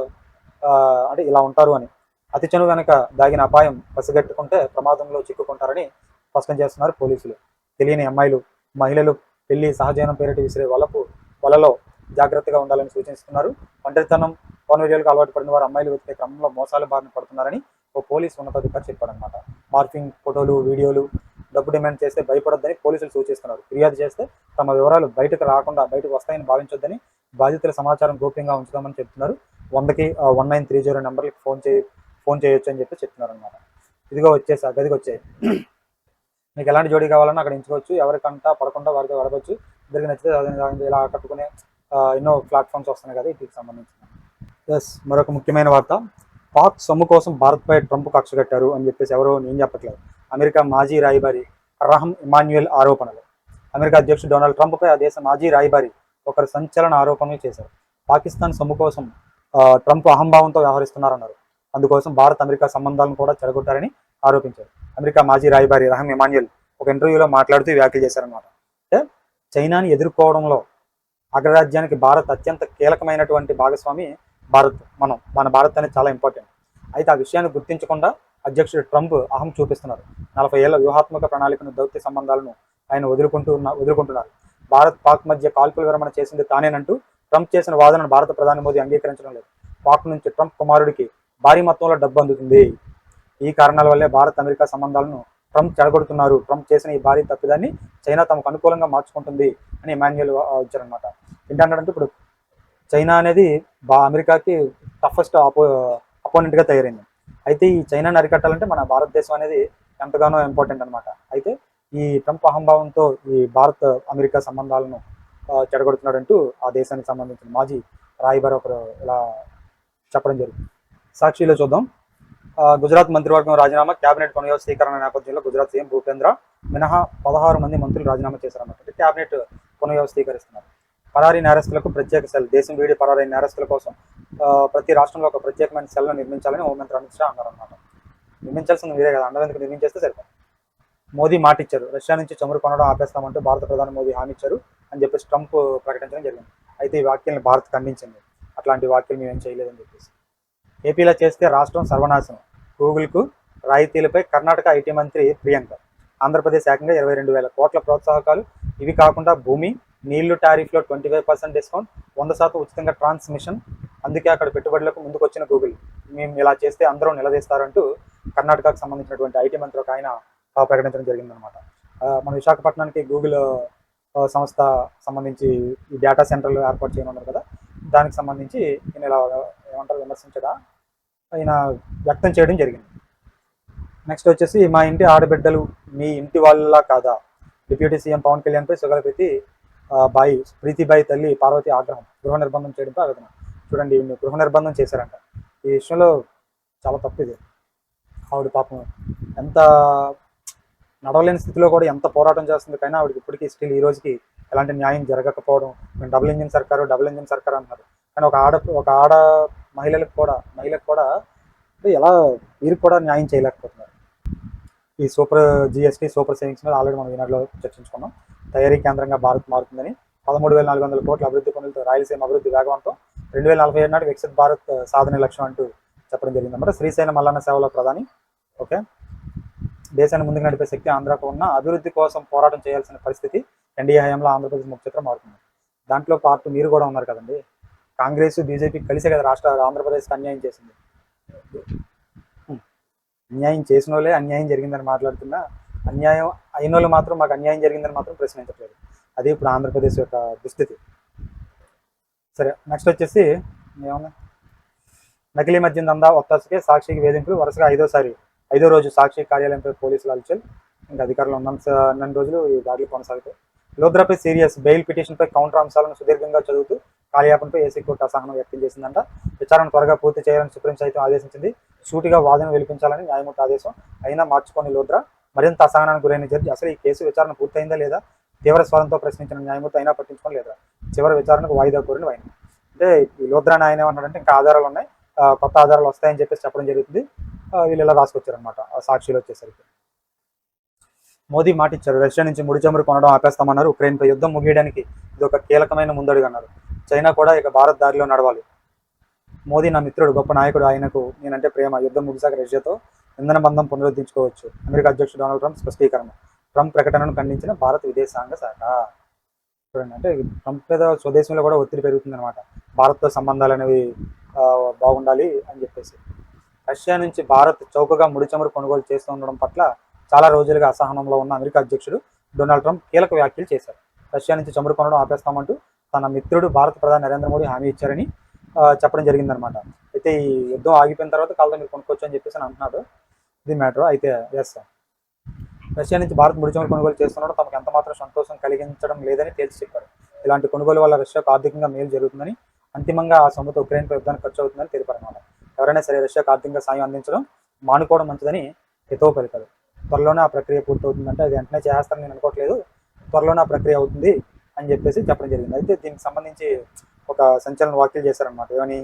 S1: అంటే ఇలా ఉంటారు అని, అతి చనువు వెనక దాగిన అపాయం పసిగట్టుకుంటే ప్రమాదంలో చిక్కుకుంటారని స్పష్టం చేస్తున్నారు పోలీసులు. తెలియని అమ్మాయిలు, మహిళలు పెళ్లి, సహజీవనం పేరిట విసిరే వలలో జాగ్రత్తగా ఉండాలని సూచిస్తున్నారు. ఒంటరితనం, ఫోన్ వీడియోలకు అలవాటు పడిన వారు అమ్మాయిలు వెతికే క్రమంలో మోసాల బారిన పడుతున్నారని ఓ పోలీసు ఉన్నతాధికారి చెప్పాడనమాట. మార్ఫింగ్ ఫోటోలు, వీడియోలు, డబ్బు డిమాండ్ చేస్తే భయపడొద్దని పోలీసులు సూచిస్తున్నారు. ఫిర్యాదు చేస్తే తమ వివరాలు బయటకు వస్తాయని భావించొద్దని, బాధితుల సమాచారం గోప్యంగా ఉంచుదామని చెప్తున్నారు. 100కి 1930 నెంబర్లకు ఫోన్ చేయొచ్చు అని చెప్పి చెప్తున్నారు అనమాట. ఇదిగో వచ్చేసి ఆ గదికి వచ్చాయి. మీకు ఎలాంటి జోడీ కావాలన్నా అక్కడ ఎంచుకోవచ్చు. ఎవరికంటా పడకుండా వారితో గడపచ్చు. ఇద్దరికి నచ్చితే ఇలా కట్టుకునే ఎన్నో ప్లాట్ఫామ్స్ వస్తున్నాయి కదా వీటికి సంబంధించిన. ఎస్, మరొక ముఖ్యమైన వార్త. పాక్ సొమ్ము కోసం భారత్పై ట్రంప్ కక్ష కట్టారు అని చెప్పేసి ఎవరో నేను చెప్పట్లేదు. అమెరికా మాజీ రాయబారి రహమ్ ఇమాన్యుయల్ ఆరోపణలు. అమెరికా అధ్యక్షుడు డొనాల్డ్ ట్రంప్పై ఆ దేశ మాజీ రాయబారి ఒకరు సంచలన ఆరోపణలు చేశారు. పాకిస్తాన్ సొమ్ము కోసం ట్రంప్ అహంభావంతో వ్యవహరిస్తున్నారన్నారు. అందుకోసం భారత్ అమెరికా సంబంధాలను కూడా చెడగొట్టారని ఆరోపించారు. అమెరికా మాజీ రాయబారి రహమ్ ఇమాన్యుయల్ ఒక ఇంటర్వ్యూలో మాట్లాడుతూ వ్యాఖ్యలు చేశారనమాట. అంటే చైనాని ఎదుర్కోవడంలో అగ్రరాజ్యానికి భారత్ అత్యంత కీలకమైనటువంటి భాగస్వామి భారత్. మన భారత్ అనేది చాలా ఇంపార్టెంట్. అయితే ఆ విషయాన్ని గుర్తించకుండా అధ్యక్షుడు ట్రంప్ అహం చూపిస్తున్నారు. 40 ఏళ్ల వ్యూహాత్మక ప్రణాళికను, దౌత్య సంబంధాలను ఆయన వదులుకుంటున్నారు. భారత్ పాక్ మధ్య కాల్పుల విరమణ చేసింది తానేనంటూ ట్రంప్ చేసిన వాదనను భారత ప్రధాని మోదీ అంగీకరించడం లేదు. పాక్ నుంచి ట్రంప్ కుమారుడికి భారీ మొత్తంలో డబ్బు అందుతుంది. ఈ కారణాల వల్లే భారత్ అమెరికా సంబంధాలను ట్రంప్ చెడగొడుతున్నారు. ట్రంప్ చేసిన ఈ భారీ తప్పిదాన్ని చైనా తమకు అనుకూలంగా మార్చుకుంటుంది అని ఇమాన్యుయల్ వచ్చారనమాట. ఏంటంటే ఇప్పుడు చైనా అనేది అమెరికాకి టఫెస్ట్ అపోనెంట్గా తయారైంది. అయితే ఈ చైనాని అరికట్టాలంటే మన భారతదేశం అనేది ఎంతగానో ఇంపార్టెంట్ అనమాట. అయితే ఈ ట్రంప్ అహంభావంతో ఈ భారత్ అమెరికా సంబంధాలను చెడగొడుతున్నాడంటూ ఆ దేశానికి సంబంధించిన మాజీ రాయబారి ఒకరు ఇలా చెప్పడం జరిగింది. సాక్షిలో చూద్దాం. గుజరాత్ మంత్రివర్గం రాజీనామా, కేబినెట్ కొనుగోలు స్వీకరణ నేపథ్యంలో గుజరాత్ సీఎం భూపేంద్ర మినహా 16 మంది మంత్రులు రాజీనామా చేశారన్నమాట. కేబినెట్ కొనుగోలు స్వీకరిస్తున్నారు. పరారీ నేరస్తులకు ప్రత్యేక సెల్. దేశం వీడి పరారీ నేరస్తుల కోసం ప్రతి రాష్ట్రంలో ఒక ప్రత్యేకమైన సెల్ను నిర్మించాలని హోంమంత్రి అమిత్ షా అన్నారన్నమాట. నిర్మించాల్సింది మీరే కదా, అండవెందుకు నిర్మించేస్తే సరిపోతుంది. మోదీ మాటిచ్చారు, రష్యా నుంచి చమురు కొనడం ఆపేస్తామంటూ భారత ప్రధాని మోదీ హామీ ఇచ్చారు అని చెప్పేసి ట్రంప్ ప్రకటించడం జరిగింది. అయితే ఈ వ్యాఖ్యలను భారత్ ఖండించింది. అట్లాంటి వ్యాఖ్యలు మేమేం చేయలేదని చెప్పేసి. ఏపీలో చేస్తే రాష్ట్రం సర్వనాశనం, గూగుల్కు రాయితీలపై కర్ణాటక ఐటీ మంత్రి ప్రియాంక. ఆంధ్రప్రదేశ్ ఏకంగా 22,000 కోట్ల ప్రోత్సాహకాలు. ఇవి కాకుండా భూమి, నీళ్లు టారిఫ్లో 25% డిస్కౌంట్, 100% ఉచితంగా ట్రాన్స్మిషన్. అందుకే అక్కడ పెట్టుబడులకు ముందుకు వచ్చిన గూగుల్. మేము ఇలా చేస్తే అందరూ నిలదీస్తారంటూ కర్ణాటకకు సంబంధించినటువంటి ఐటీ మంత్రి ఒక ఆయన ప్రకటించడం జరిగిందనమాట. మన విశాఖపట్నానికి గూగుల్ సంస్థ సంబంధించి ఈ డేటా సెంటర్లు ఏర్పాటు చేయమన్నారు కదా, దానికి సంబంధించి ఈయన ఇలా విమర్శించగా ఆయన వ్యక్తం చేయడం జరిగింది. నెక్స్ట్ వచ్చేసి మా ఇంటి ఆడబిడ్డలు మీ ఇంటి వాళ్ళలా కాదా. డిప్యూటీ సీఎం పవన్ కళ్యాణ్పై సుగలప్రీతి ప్రీతిబాయి తల్లి పార్వతి ఆగ్రహం. గృహ నిర్బంధం చేయడంపై ఆవేదన. చూడండి, గృహ నిర్బంధం చేశారంట. ఈ విషయంలో చాలా తప్పు ఇది. ఆవిడ పాపం ఎంత నడవలేని స్థితిలో కూడా ఎంత పోరాటం చేస్తుంది, కానీ ఆవిడకి ఇప్పటికీ స్టిల్ ఈ రోజుకి ఎలాంటి న్యాయం జరగకపోవడం. మేము డబుల్ ఇంజిన్ సర్కారు అంటున్నారు, కానీ ఒక ఆడ మహిళలకు కూడా అంటే ఎలా వీరికి కూడా న్యాయం చేయలేకపోతున్నారు. ఈ జిఎస్టీ సూపర్ సేవింగ్స్ మీద ఆల్రెడీ మనం ఈనాడులో చర్చించుకున్నాం. తయారీ కేంద్రంగా భారత్ మారుతుందని, 13,400 కోట్ల అభివృద్ధి పనులతో రాయలసీమ అభివృద్ధి వేగవంతం, 2047 నాటికి వికసిత్ భారత్ సాధన లక్ష్యం అంటూ చెప్పడం జరిగింది అన్నమాట. శ్రీశైల మల్లన్న సేవలో ప్రధాని. ఓకే, దేశాన్ని ముందుకు నడిపే శక్తి ఆంధ్రాకు ఉన్న, అభివృద్ధి కోసం పోరాటం చేయాల్సిన పరిస్థితి ఎన్డీఏ హయాంలో ఆంధ్రప్రదేశ్ ముఖ్య చిత్రం మారుతుంది. దాంట్లో పార్ట్ మీరు కూడా ఉన్నారు కదండి. కాంగ్రెస్ బీజేపీ కలిసే కదా ఆంధ్రప్రదేశ్కి అన్యాయం చేసింది. అన్యాయం చేసిన వాళ్ళే అన్యాయం జరిగిందని మాట్లాడుతున్నా, అన్యాయం అయిన వాళ్ళు మాత్రం మాకు అన్యాయం జరిగిందని మాత్రం ప్రశ్నించట్లేదు. అది ఇప్పుడు ఆంధ్రప్రదేశ్ యొక్క దుస్థితి. సరే, నెక్స్ట్ వచ్చేసి ఏమన్నా, నకిలీ మద్యం దందా ఒత్తాసుకే సాక్షికి వేధింపులు, వరుసగా ఐదో రోజు సాక్షి కార్యాలయంపై పోలీసులు అలచల్. ఇంకా అధికారులు ఉన్న రోజులు ఈ దాడులు కొనసాగుతాయి. లోద్రాపై సీరియస్ బెయిల్ పిటిషన్పై కౌంటర్ అంశాలను సుదీర్ఘంగా చదువుతూ కాలయాపనపై ఏసీ కోర్టు అసహనం వ్యక్తం చేసిందంట. విచారణ త్వరగా పూర్తి చేయాలని సుప్రీం సైతం ఆదేశించింది. సూటిగా వాదన వినిపించాలని న్యాయమూర్తి ఆదేశం. అయినా మార్చుకొని లోద్రా మరింత అసహనానికి గురైన జడ్జి. అసలు ఈ కేసు విచారణ పూర్తయిందా లేదా తీవ్ర స్వరంతో ప్రశ్నించిన న్యాయమూర్తి అయినా పట్టించుకొని లేదా చివరి విచారణకు వాయిదా కోరిన వైన్. అంటే ఈ లోద్రా ఆయన ఏమంటాడంటే ఇంకా ఆధారాలు ఉన్నాయి, కొత్త ఆధారాలు వస్తాయని చెప్పేసి చెప్పడం జరుగుతుంది. వీళ్ళు ఇలా రాసుకొచ్చారనమాట సాక్షిలో వచ్చేసరికి. మోదీ మాటిచ్చారు, రష్యా నుంచి ముడి చమురు కొనడం ఆపేస్తామన్నారు. ఉక్రెయిన్పై యుద్ధం ముగియడానికి ఇది ఒక కీలకమైన ముందడుగు అన్నారు. చైనా కూడా ఇక భారత్ దారిలో నడవాలి. మోదీ నా మిత్రుడు, గొప్ప నాయకుడు, ఆయనకు నేనంటే ప్రేమ. యుద్ధం ముగిసాక రష్యాతో ఇంధన బంధం పునరుద్ధరించుకోవచ్చు. అమెరికా అధ్యక్షుడు డొనాల్డ్ ట్రంప్ స్పష్టీకరణ. ట్రంప్ ప్రకటనను ఖండించిన భారత విదేశాంగ శాఖ. చూడండి, అంటే ట్రంప్ మీద స్వదేశంలో కూడా ఒత్తిడి పెరుగుతుంది అనమాట. భారత్తో సంబంధాలు అనేవి బాగుండాలి అని చెప్పేసి. రష్యా నుంచి భారత్ చౌకగా ముడి చమురు కొనుగోలు చేస్తూ ఉండడం పట్ల చాలా రోజులుగా అసహనంలో ఉన్న అమెరికా అధ్యక్షుడు డొనాల్డ్ ట్రంప్ కీలక వ్యాఖ్యలు చేశారు. రష్యా నుంచి చమురు కొనడం ఆపేస్తామంటూ తన మిత్రుడు భారత ప్రధాని నరేంద్ర మోడీ హామీ ఇచ్చారని చెప్పడం జరిగిందనమాట. అయితే ఈ యుద్ధం ఆగిపోయిన తర్వాత కాలంలో మీరు కొనుక్కోవచ్చు అని చెప్పేసి అంటున్నాడు. ఇది మ్యాటర్. అయితే ఎస్, రష్యా నుంచి భారత్ ముడి చమురు కొనుగోలు చేస్తున్నాడు తమకు ఎంత మాత్రం సంతోషం కలిగించడం లేదని తేల్చి చెప్పారు. ఇలాంటి కొనుగోలు వల్ల రష్యాకు ఆర్థికంగా మేలు జరుగుతుందని, అంతిమంగా ఆ సొమ్ముతో ఉక్రెయిన్పై యుద్ధానికి ఖర్చు అవుతుందని తెలిపారన్నమాట. ఎవరైనా సరే రష్యాకు ఆర్థికంగా సాయం అందించడం మానుకోవడం మంచిదని హితవు పలికారు. త్వరలోనే ఆ ప్రక్రియ పూర్తవుతుందంటే అది వెంటనే చేస్తారని నేను అనుకోవట్లేదు, త్వరలోనే ఆ ప్రక్రియ అవుతుంది అని చెప్పేసి చెప్పడం జరిగింది. అయితే దీనికి సంబంధించి ఒక సంచలన వ్యాఖ్యలు చేశారనమాట. ఏమని,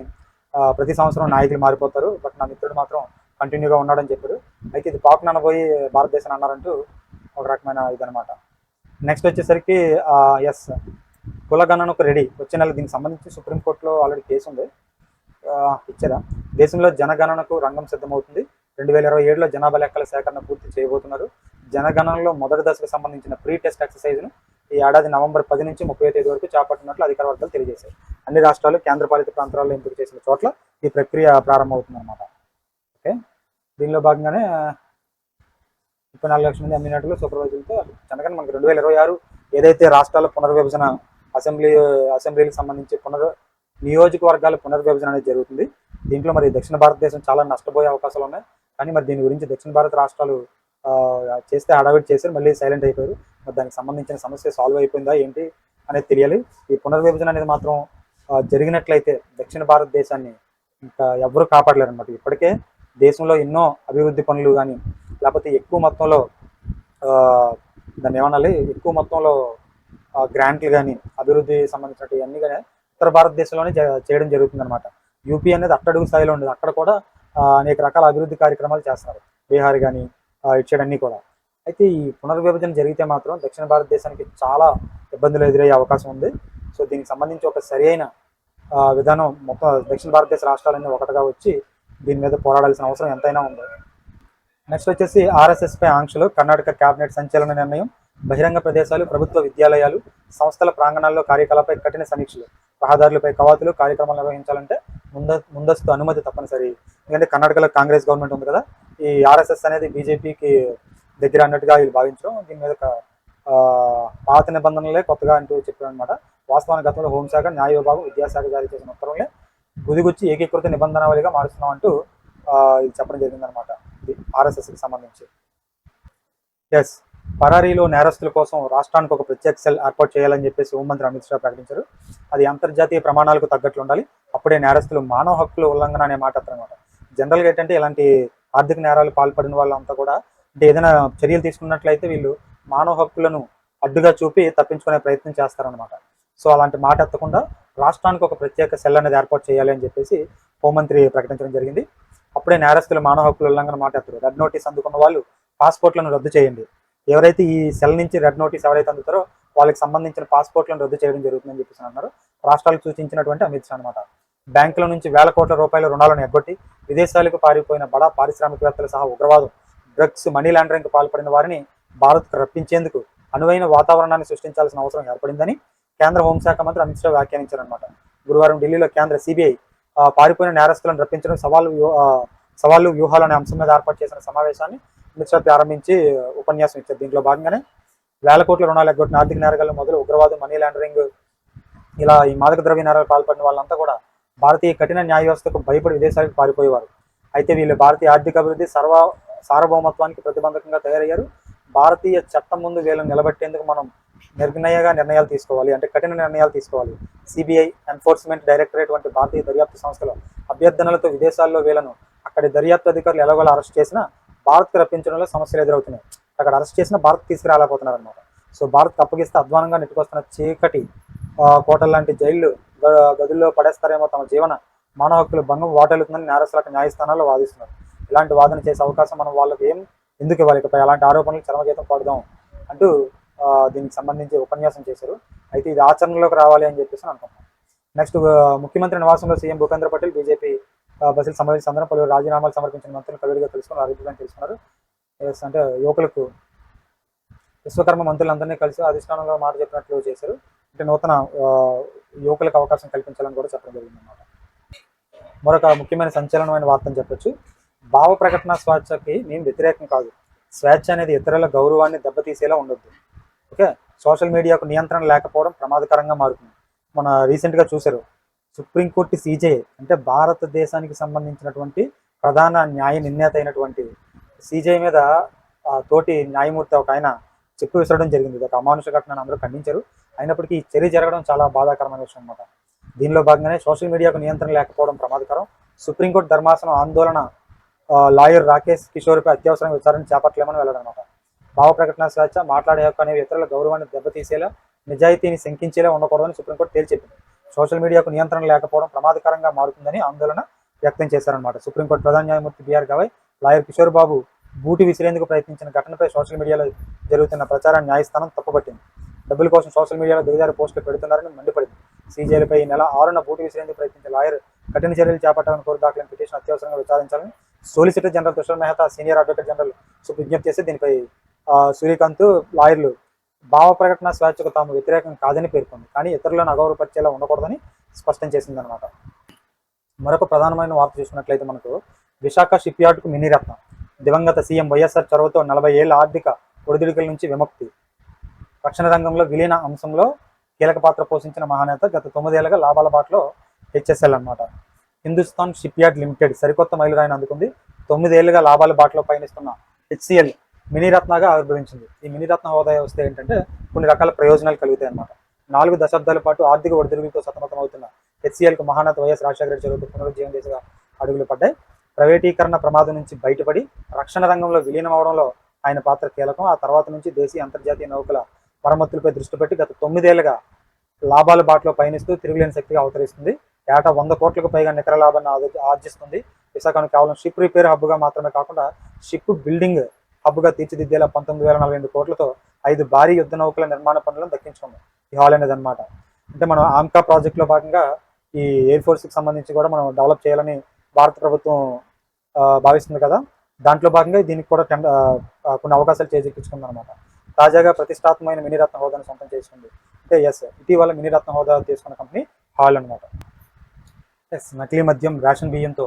S1: ప్రతి సంవత్సరం నాయకులు మారిపోతారు, బట్ నా మిత్రుడు మాత్రం కంటిన్యూగా ఉన్నాడని చెప్పారు. అయితే ఇది పాక్ అనబోయి భారతదేశాన్ని అన్నారంటూ ఒక రకమైన ఇదనమాట. నెక్స్ట్ వచ్చేసరికి ఎస్, కులగణనకు రెడీ. వచ్చే నెల దీనికి సంబంధించి సుప్రీంకోర్టులో ఆల్రెడీ కేసు ఉంది, ఇచ్చారా. దేశంలో జనగణనకు రంగం సిద్ధమవుతుంది. 2027లో జనాభా లెక్కల సేకరణ పూర్తి చేయబోతున్నారు. జనగణనలో మొదటి దశకు సంబంధించిన ప్రీ టెస్ట్ ఎక్సర్సైజ్ను ఈ ఏడాది నవంబర్ 10 నుంచి 30 తేదీ వరకు చేపట్టినట్లు అధికార వర్గాలు తెలియజేశారు. అన్ని రాష్ట్రాలు, కేంద్రపాలిత ప్రాంతాల్లో ఎంపిక చేసిన చోట్ల ఈ ప్రక్రియ ప్రారంభమవుతుందన్నమాట. ఓకే, దీనిలో భాగంగానే 34 లక్షల మంది అమ్మినట్లు సూపర్వైజర్లతో జనగణన మనకి 2026 ఏదైతే రాష్ట్రాల పునర్విభజన అసెంబ్లీలకు సంబంధించి నియోజకవర్గాల పునర్విభజన అనేది జరుగుతుంది. దీంట్లో మరి దక్షిణ భారతదేశం చాలా నష్టపోయే అవకాశాలు ఉన్నాయి. కానీ మరి దీని గురించి దక్షిణ భారత రాష్ట్రాలు చేస్తే హడావిడి చేశారు, మళ్ళీ సైలెంట్ అయిపోయారు. మరి దానికి సంబంధించిన సమస్య సాల్వ్ అయిపోయిందా ఏంటి అనేది తెలియాలి. ఈ పునర్విభజన అనేది మాత్రం జరిగినట్లయితే దక్షిణ భారతదేశాన్ని ఇంకా ఎవరు కాపాడలేరు అనమాట. ఇప్పటికే దేశంలో ఎన్నో అభివృద్ధి పనులు కానీ, లేకపోతే ఎక్కువ మొత్తంలో దాన్ని ఏమనాలి, ఎక్కువ మొత్తంలో గ్రాంట్లు కానీ, అభివృద్ధి సంబంధించినవి అన్నీ కానీ ఉత్తర భారతదేశంలోనే చేయడం జరుగుతుంది అనమాట. యూపీ అనేది అట్టడుగు స్థాయిలో ఉండేది, అక్కడ కూడా అనేక రకాల అభివృద్ధి కార్యక్రమాలు చేస్తున్నారు, బీహార్ కానీ ఇటు సైడ్ అన్నీ కూడా. అయితే ఈ పునర్విభజన జరిగితే మాత్రం దక్షిణ భారతదేశానికి చాలా ఇబ్బందులు ఎదురయ్యే అవకాశం ఉంది. సో దీనికి సంబంధించి ఒక సరైన విధానం మొత్తం దక్షిణ భారతదేశ రాష్ట్రాలన్నీ ఒకటిగా వచ్చి దీని మీద పోరాడాల్సిన అవసరం ఎంతైనా ఉంది. నెక్స్ట్ వచ్చేసి ఆర్ఎస్ఎస్పై ఆంక్షలు. కర్ణాటక కేబినెట్ సంచలన నిర్ణయం. బహిరంగ ప్రదేశాలు, ప్రభుత్వ విద్యాలయాలు, సంస్థల ప్రాంగణాల్లో కార్యకలాపై కఠిన సమీక్షలు. రహదారులపై కవాతులు, కార్యక్రమాలు నిర్వహించాలంటే ముందస్తు అనుమతి తప్పనిసరి. ఎందుకంటే కర్ణాటకలో కాంగ్రెస్ గవర్నమెంట్ ఉంది కదా, ఈ ఆర్ఎస్ఎస్ అనేది బీజేపీకి దగ్గర అన్నట్టుగా వీళ్ళు భావించడం, దీని మీద పాత నిబంధనలే కొత్తగా అంటూ చెప్పారు అనమాట. వాస్తవానికి గతంలో హోంశాఖ, న్యాయ విభాగం, విద్యాశాఖ జారీ చేసిన ఉత్తర్వులే గుదిగుచ్చి ఏకీకృత నిబంధనావళిగా మారుస్తున్నాం అంటూ ఇది చెప్పడం జరిగిందనమాట, ఇది ఆర్ఎస్ఎస్కి సంబంధించి. ఎస్, పరారీలో నేరస్తుల కోసం రాష్ట్రానికి ఒక ప్రత్యేక సెల్ ఏర్పాటు చేయాలని చెప్పేసి హోంమంత్రి అమిత్ షా ప్రకటించారు. అది అంతర్జాతీయ ప్రమాణాలకు తగ్గట్లు ఉండాలి. అప్పుడే నేరస్తులు మానవ హక్కుల ఉల్లంఘన అనే మాట అన్నమాట. జనరల్గా ఏంటంటే ఇలాంటి ఆర్థిక నేరాలు పాల్పడిన వాళ్ళంతా కూడా అంటే ఏదైనా చర్యలు తీసుకున్నట్లయితే వీళ్ళు మానవ హక్కులను అడ్డుగా చూపి తప్పించుకునే ప్రయత్నం చేస్తారనమాట. సో అలాంటి మాట ఎత్తకుండా రాష్ట్రానికి ఒక ప్రత్యేక సెల్ అనేది ఏర్పాటు చేయాలి అని చెప్పేసి హోంమంత్రి ప్రకటించడం జరిగింది. అప్పుడే నేరస్తులు మానవ హక్కుల ఉల్లంఘన మాట ఎత్తరు. రెడ్ నోటీస్ అందుకున్న వాళ్ళు పాస్పోర్ట్లను రద్దు చేయండి. ఎవరైతే ఈ సెల్ నుంచి రెడ్ నోటీస్ ఎవరైతే అందుతారో వాళ్ళకి సంబంధించిన పాస్పోర్ట్లను రద్దు చేయడం జరుగుతుందని చెప్పేసి అన్నారు. రాష్ట్రాలకు సూచించినటువంటి అమిత్ షా అనమాట. బ్యాంకుల నుంచి వేల కోట్ల రూపాయల రుణాలను ఎగ్గొట్టి విదేశాలకు పారిపోయిన బడా పారిశ్రామికవేత్తలు సహా ఉగ్రవాదం, డ్రగ్స్, మనీ లాండరింగ్ పాల్పడిన వారిని భారత్కు రప్పించేందుకు అనువైన వాతావరణాన్ని సృష్టించాల్సిన అవసరం ఏర్పడిందని కేంద్ర హోంశాఖ మంత్రి అమిత్ షా వ్యాఖ్యానించారనమాట. గురువారం ఢిల్లీలో కేంద్ర సిబిఐ పారిపోయిన నేరస్తులను రప్పించడం సవాళ్లు వ్యూహాలు అనే అంశం మీద ఏర్పాటు చేసిన సమావేశాన్ని అమిత్ షా ప్రారంభించి ఉపన్యాసం ఇచ్చారు. దీంట్లో భాగంగానే వేల కోట్ల రుణాలు ఎగ్గొట్టిన ఆర్థిక నేరగాళ్లు మొదలు ఉగ్రవాదం, మనీ లాండరింగ్, ఇలా ఈ మాదక ద్రవ్య నేరాలు పాల్పడిన వాళ్ళంతా కూడా భారతీయ కఠిన న్యాయ వ్యవస్థకు భయపడి విదేశాలకు పారిపోయేవారు. అయితే వీళ్ళు భారతీయ ఆర్థిక అభివృద్ధి సార్వభౌమత్వానికి ప్రతిబంధకంగా తయారయ్యారు. భారతీయ చట్టం ముందు వీళ్ళని నిలబెట్టేందుకు మనం నిర్ణయాలు తీసుకోవాలి, అంటే కఠిన నిర్ణయాలు తీసుకోవాలి. సిబిఐ, ఎన్ఫోర్స్మెంట్ డైరెక్టరేట్ వంటి భారతీయ దర్యాప్తు సంస్థల అభ్యర్థనలతో విదేశాల్లో వీళ్ళను అక్కడి దర్యాప్తు అధికారులు ఎలాగోలా అరెస్ట్ చేసినా భారత్కు రప్పించడంలో సమస్యలు ఎదురవుతున్నాయి. అక్కడ అరెస్ట్ చేసిన భారత్ తీసుకురాలేకపోతున్నారు అనమాట. సో భారత్కి అప్పగిస్తే అధ్వానంగా నెట్టుకొస్తున్న చీకటి కోటల లాంటి జైళ్లు గదుల్లో పడేస్తారేమో, తమ జీవన మానవ హక్కులు భంగం వాటెలుతుందని నేరస్తులకు న్యాయస్థానాల్లో వాదిస్తున్నారు. ఇలాంటి వాదన చేసే అవకాశం మనం వాళ్ళకి ఎందుకు ఇవ్వాలి? ఇకపై అలాంటి ఆరోపణలు చరమగీతం పాడుదాం అంటూ దీనికి సంబంధించి ఉపన్యాసం చేశారు. అయితే ఇది ఆచరణలోకి రావాలి అని చెప్పేసి అనుకుంటున్నాం. నెక్స్ట్, ముఖ్యమంత్రి నివాసంలో సీఎం భూపేంద్ర పటేల్ బీజేపీ బస్సులు సమావేశం పలువురు రాజీనామాలు సమర్పించిన మంత్రులు కవిడిగా తెలుసుకున్నారు, అభిప్రాయం తెలుసుకున్నారు. అంటే యువకులకు విశ్వకర్మ మంత్రులందరినీ కలిసి అధిష్టానంలో మాట చెప్పినట్లు చేశారు. అంటే నూతన యువకులకు అవకాశం కల్పించాలని కూడా చెప్పడం జరిగింది అన్నమాట. మరొక ముఖ్యమైన సంచలనమైన వార్త అని చెప్పొచ్చు. భావ ప్రకటన స్వేచ్ఛకి మేము వ్యతిరేకం కాదు. స్వేచ్ఛ అనేది ఇతరుల గౌరవాన్ని దెబ్బతీసేలా ఉండొద్దు. ఓకే, సోషల్ మీడియాకు నియంత్రణ లేకపోవడం ప్రమాదకరంగా మారుతుంది. మన రీసెంట్గా చూశారు, సుప్రీంకోర్టు సిజేఐ అంటే భారతదేశానికి సంబంధించినటువంటి ప్రధాన న్యాయ నిర్ణేత అయినటువంటి సిజేఐ మీద తోటి న్యాయమూర్తి ఒక ఆయన చెప్పు విసరడం జరిగింది. ఇది ఒక అమానుష ఘటనను అందరూ ఖండించారు. అయినప్పటికీ ఈ చర్య జరగడం చాలా బాధాకరమైన విషయం అన్నమాట. దీనిలో భాగంగానే సోషల్ మీడియాకు నియంత్రణ లేకపోవడం ప్రమాదకరం. సుప్రీంకోర్టు ధర్మాసనం ఆందోళన లాయర్ రాకేష్ కిషోర్పై అత్యవసరంగా విచారణ చేపట్టలేమని వెళ్లడనమాట. భావ ప్రకటన స్వేచ్ఛ, మాట్లాడే హక్కు అనేవి ఇతరుల గౌరవాన్ని దెబ్బతీసేలా, నిజాయితీని శంకించేలా ఉండకూడదని సుప్రీంకోర్టు తేల్చెప్పింది. సోషల్ మీడియాకు నియంత్రణ లేకపోవడం ప్రమాదకరంగా మారుతుందని ఆందోళన వ్యక్తం చేశారనమాట. సుప్రీంకోర్టు ప్రధాన న్యాయమూర్తి బిఆర్ గవాయ్ లాయర్ కిషోర్ బాబు బూటి విసిరేందుకు ప్రయత్నించిన ఘటనపై సోషల్ మీడియాలో జరుగుతున్న ప్రచారాన్ని న్యాయస్థానం తప్పుపట్టింది. డబ్బుల కోసం సోషల్ మీడియాలో దిగజారి పోస్టులు పెడుతున్నారని మండిపడింది. సీజేలపై ఈ నెల 6న బూటి విసిరేందుకు ప్రయత్నించిన లాయర్ కఠిన చర్యలు చేపట్టాలని కోరి దాఖలైన పిటిషన్ అత్యవసరంగా విచారించాలని solicitor general Tushar Mehta, senior advocate general విజ్ఞప్తి చేస్తే దీనిపై సూర్యకాంత్ లాయర్లు భావ ప్రకటన స్వేచ్ఛకు తాము వ్యతిరేకం కాదని పేర్కొంది, కానీ ఇతరులను అగౌరవపరిచేలా ఉండకూడదని స్పష్టం చేసిందనమాట. మరొక ప్రధానమైన వార్త చూసుకున్నట్లయితే మనకు విశాఖ షిప్ యార్డ్కు మినీరత్నం. దివంగత సీఎం వైఎస్ఆర్ చొరవతో 40 ఏళ్ల ఆర్థిక ఒడిదుడుకుల నుంచి విముక్తి. రక్షణ రంగంలో విలీన అంశంలో కీలక పాత్ర పోషించిన మహానేత గత 9 ఏళ్లుగా లాభాల బాటలో హెచ్ఎస్ఎల్ అనమాట. హిందుస్థాన్ షిప్ యార్డ్ లిమిటెడ్ సరికొత్త మైలురాయిని అందుకుంది. 9 ఏళ్లుగా లాభాల బాటలో పయనిస్తున్న హెచ్సిఎల్ మినీరత్నగా ఆవిర్భవించింది. ఈ మినీరత్న హోదా వస్తే ఏంటంటే కొన్ని రకాల ప్రయోజనాలు కలుగుతాయి అన్నమాట. 4 దశాబ్దాల పాటు ఆర్థిక ఒడిదుడుకులతో సతమతం అవుతున్న హెచ్సిఎల్కు మహానేత వైఎస్ రాజశేఖర రెడ్డి చొరవతో పునరుజ్జీవం దిశగా అడుగులు పడ్డాయి. ప్రైవేటీకరణ ప్రమాదం నుంచి బయటపడి రక్షణ రంగంలో విలీనం అవడంలో ఆయన పాత్ర కీలకం. ఆ తర్వాత నుంచి దేశీయ అంతర్జాతీయ నౌకల మరమ్మతులపై దృష్టి పెట్టి గత 9 ఏళ్లుగా లాభాల బాటలో పయనిస్తూ తిరుగులేని శక్తిగా అవతరిస్తుంది. ఏటా 100 కోట్లకు పైగా నికర లాభాన్ని ఆర్జిస్తుంది. విశాఖను కేవలం షిప్ రిపేర్ హబ్గా మాత్రమే కాకుండా షిప్ బిల్డింగ్ హబ్గా తీర్చిదిద్దేలా 19,042 కోట్లతో 5 భారీ యుద్ధ నౌకల నిర్మాణ పనులను దక్కించుకుంది ఈ హాల్ అనేది అనమాట. అంటే మనం ఆమ్కా ప్రాజెక్టులో భాగంగా ఈ ఎయిర్ ఫోర్స్కి సంబంధించి కూడా మనం డెవలప్ చేయాలని భారత ప్రభుత్వం భావిస్తుంది కదా. దాంట్లో భాగంగా దీనికి కూడా కొన్ని అవకాశాలు చేజిక్కించుకుంది అనమాట. తాజాగా ప్రతిష్టాత్మకమైన మినీరత్న హోదాను సొంతం చేసుకుంది. అంటే ఇటీవల మినీరత్న హోదా తీసుకున్న కంపెనీ హాల్ అనమాట. నకిలీ మద్యం, రేషన్ బియ్యంతో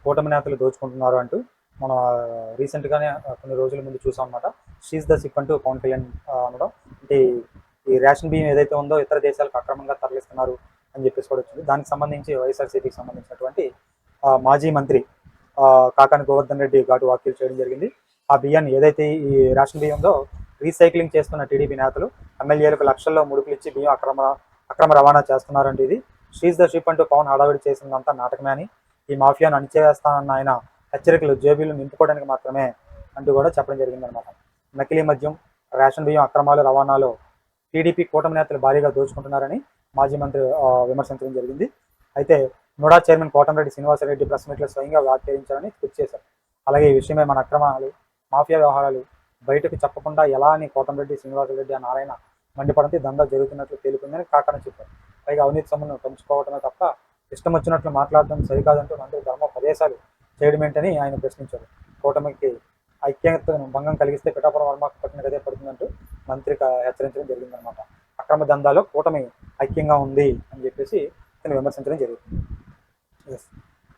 S1: కూటమి నేతలు దోచుకుంటున్నారు అంటూ మనం రీసెంట్గానే కొన్ని రోజుల ముందు చూసాం అనమాట. షీజ్ ద సిప్ అంటూ పవన్ కళ్యాణ్ అనడం. అంటే ఈ రేషన్ బియ్యం ఏదైతే ఉందో ఇతర దేశాలకు అక్రమంగా తరలిస్తున్నారు అని చెప్పేసి కూడా వచ్చింది. దానికి సంబంధించి వైఎస్ఆర్సీపీకి సంబంధించినటువంటి మాజీ మంత్రి కాకాని గోవర్ధన్ రెడ్డి ఘాటు వ్యాఖ్యలు చేయడం జరిగింది. ఆ బియ్యాన్ని ఏదైతే ఈ రేషన్ బియ్యం ఉందో రీసైక్లింగ్ చేస్తున్న టీడీపీ నేతలు ఎమ్మెల్యేలకు లక్షల్లో ముడుపులు ఇచ్చి బియ్యం అక్రమ రవాణా చేస్తున్నారంటే ఇది షీజ్ ద షిప్ అంటూ పవన్ హడావిడి చేసిందంతా నాటకమే అని, ఈ మాఫియాను అణిచేస్తానన్న ఆయన హెచ్చరికలు జేబీలు నింపుకోవడానికి మాత్రమే అంటూ కూడా చెప్పడం జరిగిందనమాట. నకిలీ మద్యం, రేషన్ బియ్యం అక్రమాలు రవాణాలో టీడీపీ కూటమి నేతలు భారీగా దోచుకుంటున్నారని మాజీ మంత్రి విమర్శించడం జరిగింది. అయితే నుడా చైర్మన్ కోటంరెడ్డి శ్రీనివాసరెడ్డి ప్రెస్ మీట్లో స్వయంగా వ్యాఖ్యానించారని గుర్తు చేశారు. అలాగే ఈ విషయమై మన అక్రమాలు, మాఫియా వ్యవహారాలు బయటకు చెప్పకుండా ఎలా అని కోటంరెడ్డి శ్రీనివాసరెడ్డి ఆ నారాయణ మండిపడితే దందా జరుగుతున్నట్లు తేలిపోయిందని కాకన చెప్పారు. పైగా అవినీతి సొమ్మును పెంచుకోవడమే తప్ప ఇష్టం వచ్చినట్లు మాట్లాడడం సరికాదంటూ మంత్రి ధర్మోపదేశాలు చేయడం ఏంటని ఆయన ప్రశ్నించారు. కూటమికి ఐక్యతను భంగం కలిగిస్తే పిఠాపురం వర్మకు పట్టిన గదే పడుతుందంటూ మంత్రి హెచ్చరించడం జరిగిందనమాట. అక్రమ దందాలో కూటమి ఐక్యంగా ఉంది అని చెప్పేసి నేను విమర్శించడం జరుగుతుంది.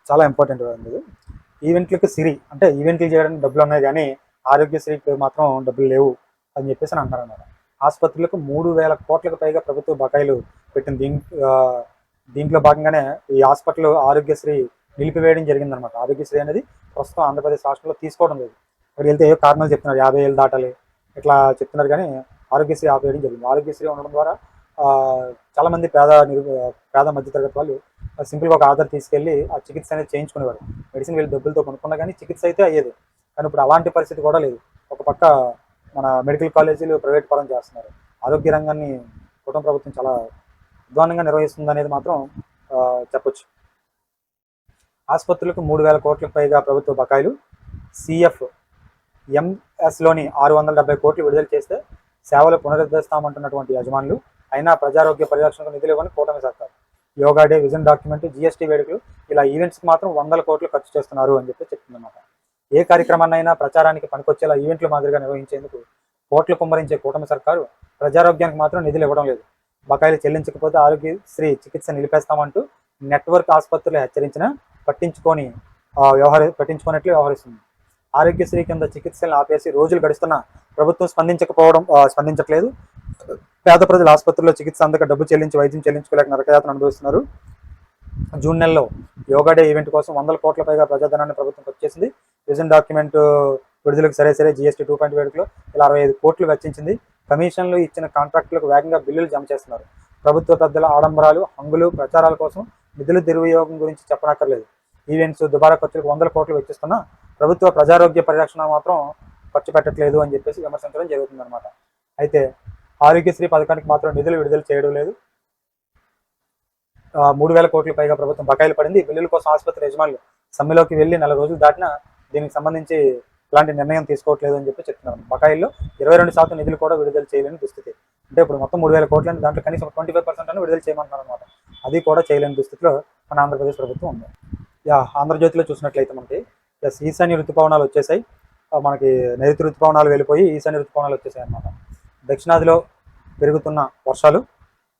S1: చాలా ఇంపార్టెంట్ ఇది. ఈవెంట్లకు సిరి అంటే ఈవెంట్లు చేయడానికి డబ్బులు ఉన్నాయి కానీ ఆరోగ్యశ్రీకి మాత్రం డబ్బులు లేవు అని చెప్పేసి అంటారు అన్నమాట. ఆసుపత్రులకు 3,000 కోట్లకు పైగా ప్రభుత్వ బకాయిలు పెట్టింది. దీంట్లో భాగంగానే ఈ హాస్పిటల్ ఆరోగ్యశ్రీ నిలిపివేయడం జరిగిందనమాట. ఆరోగ్యశ్రీ అనేది ప్రస్తుతం ఆంధ్రప్రదేశ్ రాష్ట్రంలో తీసుకోవడం లేదు. అక్కడికి వెళ్తే ఏ కారణాలు చెప్తున్నారు, 50 ఏళ్ళు దాటాలి ఇట్లా చెప్తున్నారు కానీ ఆరోగ్యశ్రీ ఆపేయడం జరిగింది. ఆరోగ్యశ్రీ ఉండడం ద్వారా చాలామంది పేద మధ్యతరగతి వాళ్ళు సింపుల్గా ఒక ఆధార్ తీసుకెళ్ళి ఆ చికిత్స అనేది చేయించుకునేవారు. మెడిసిన్ వీళ్ళు డబ్బులతో కొనుక్కున్నా కానీ చికిత్స అయితే అయ్యేది. కానీ ఇప్పుడు అలాంటి పరిస్థితి కూడా లేదు. ఒక పక్క మన మెడికల్ కాలేజీలు ప్రైవేట్ పరం చేస్తున్నారు. ఆరోగ్య రంగాన్ని కుటుంబ ప్రభుత్వం చాలా అధ్వానంగా నిర్వహిస్తుంది అనేది మాత్రం చెప్పొచ్చు. ఆసుపత్రులకు 3,000 కోట్లకు పైగా ప్రభుత్వ బకాయిలు. సిఎఫ్ ఎంఎస్లోని 670 కోట్లు విడుదల చేస్తే సేవలు పునరుద్ధరిస్తామంటున్నటువంటి యజమానులు అయినా ప్రజారోగ్య పరిరక్షణకు నిధులు ఇవ్వని కూటమి సర్కారు. Yoga day, vision document, GST వేడుకలు ఇలా ఈవెంట్స్కి మాత్రం 100 కోట్లు ఖర్చు చేస్తున్నారు అని చెప్పి చెప్తుందన్నమాట. ఏ కార్యక్రమాన్నైనా ప్రచారానికి పనికొచ్చేలా ఈవెంట్లు మాదిరిగా నిర్వహించేందుకు కోట్లు కుమ్మరించే కూటమి సర్కారు ప్రజారోగ్యానికి మాత్రం నిధులు ఇవ్వడం లేదు. బకాయిలు చెల్లించకపోతే ఆరోగ్యశ్రీ చికిత్స నిలిపేస్తామంటూ నెట్వర్క్ ఆసుపత్రులు హెచ్చరించినా పట్టించుకున్నట్లు వ్యవహరిస్తుంది. ఆరోగ్యశ్రీ కింద చికిత్సలను ఆపేసి రోజులు గడుస్తున్నా ప్రభుత్వం స్పందించట్లేదు. పేద ప్రజలు ఆసుపత్రుల్లో చికిత్స అందక డబ్బు చెల్లించి వైద్యం చెల్లించుకోలేక నరకయాతన అనుభవిస్తున్నారు. జూన్ నెలలో యోగా డే ఈవెంట్ కోసం 100 కోట్ల పైగా ప్రజాధనాన్ని ప్రభుత్వం ఖర్చు చేసింది. విజన్ డాక్యుమెంట్ విడుదలకు సరే జీఎస్టీ 2.0 వేడుకలో ఇలా 65 కోట్లు వెచ్చించింది. కమిషన్లు ఇచ్చిన కాంట్రాక్టులకు వేగంగా బిల్లులు జమ చేస్తున్నారు. ప్రభుత్వ పెద్దల ఆడంబరాలు, హంగులు, ప్రచారాల కోసం నిధుల దుర్వినియోగం గురించి చెప్పనక్కర్లేదు. ఈవెంట్స్, దుబారా ఖర్చులకు 100 కోట్లు వెచ్చిస్తున్నా ప్రభుత్వ ప్రజారోగ్య పరిరక్షణ మాత్రం ఖర్చు పెట్టట్లేదు అని చెప్పేసి విమర్శించడం జరుగుతుందన్నమాట. అయితే ఆరోగ్యశ్రీ పథకానికి మాత్రం నిధులు విడుదల చేయడం లేదు. 3,000 కోట్ల పైగా ప్రభుత్వం బకాయిలు పడింది. బిల్లుల కోసం ఆసుపత్రి యజమానులు సమ్మెలోకి వెళ్ళి 4 రోజులు దాటినా దీనికి సంబంధించి ఇలాంటి నిర్ణయం తీసుకోవట్లేదు అని చెప్పి చెప్తున్నారు. బకాయిల్లో 22% నిధులు కూడా విడుదల చేయలేని దుస్థితి. అంటే ఇప్పుడు మొత్తం 3,000 కోట్లని దాంట్లో కనీసం 25% అని విడుదల చేయమంటున్నారు అనమాట. అది కూడా చేయలేని దుస్థితిలో మన ఆంధ్రప్రదేశ్ ప్రభుత్వం ఉంది. ఆంధ్రజ్యోతిలో చూసినట్లయితే మనకి ఈశాన్య ఋతుపవనాలు వచ్చేసాయి. మనకి నైరుతి ఋతుపవనాలు వెళ్ళిపోయి ఈశాన్య ఋతుపవనాలు వచ్చేసాయి అనమాట. దక్షిణాదిలో పెరుగుతున్న వర్షాలు,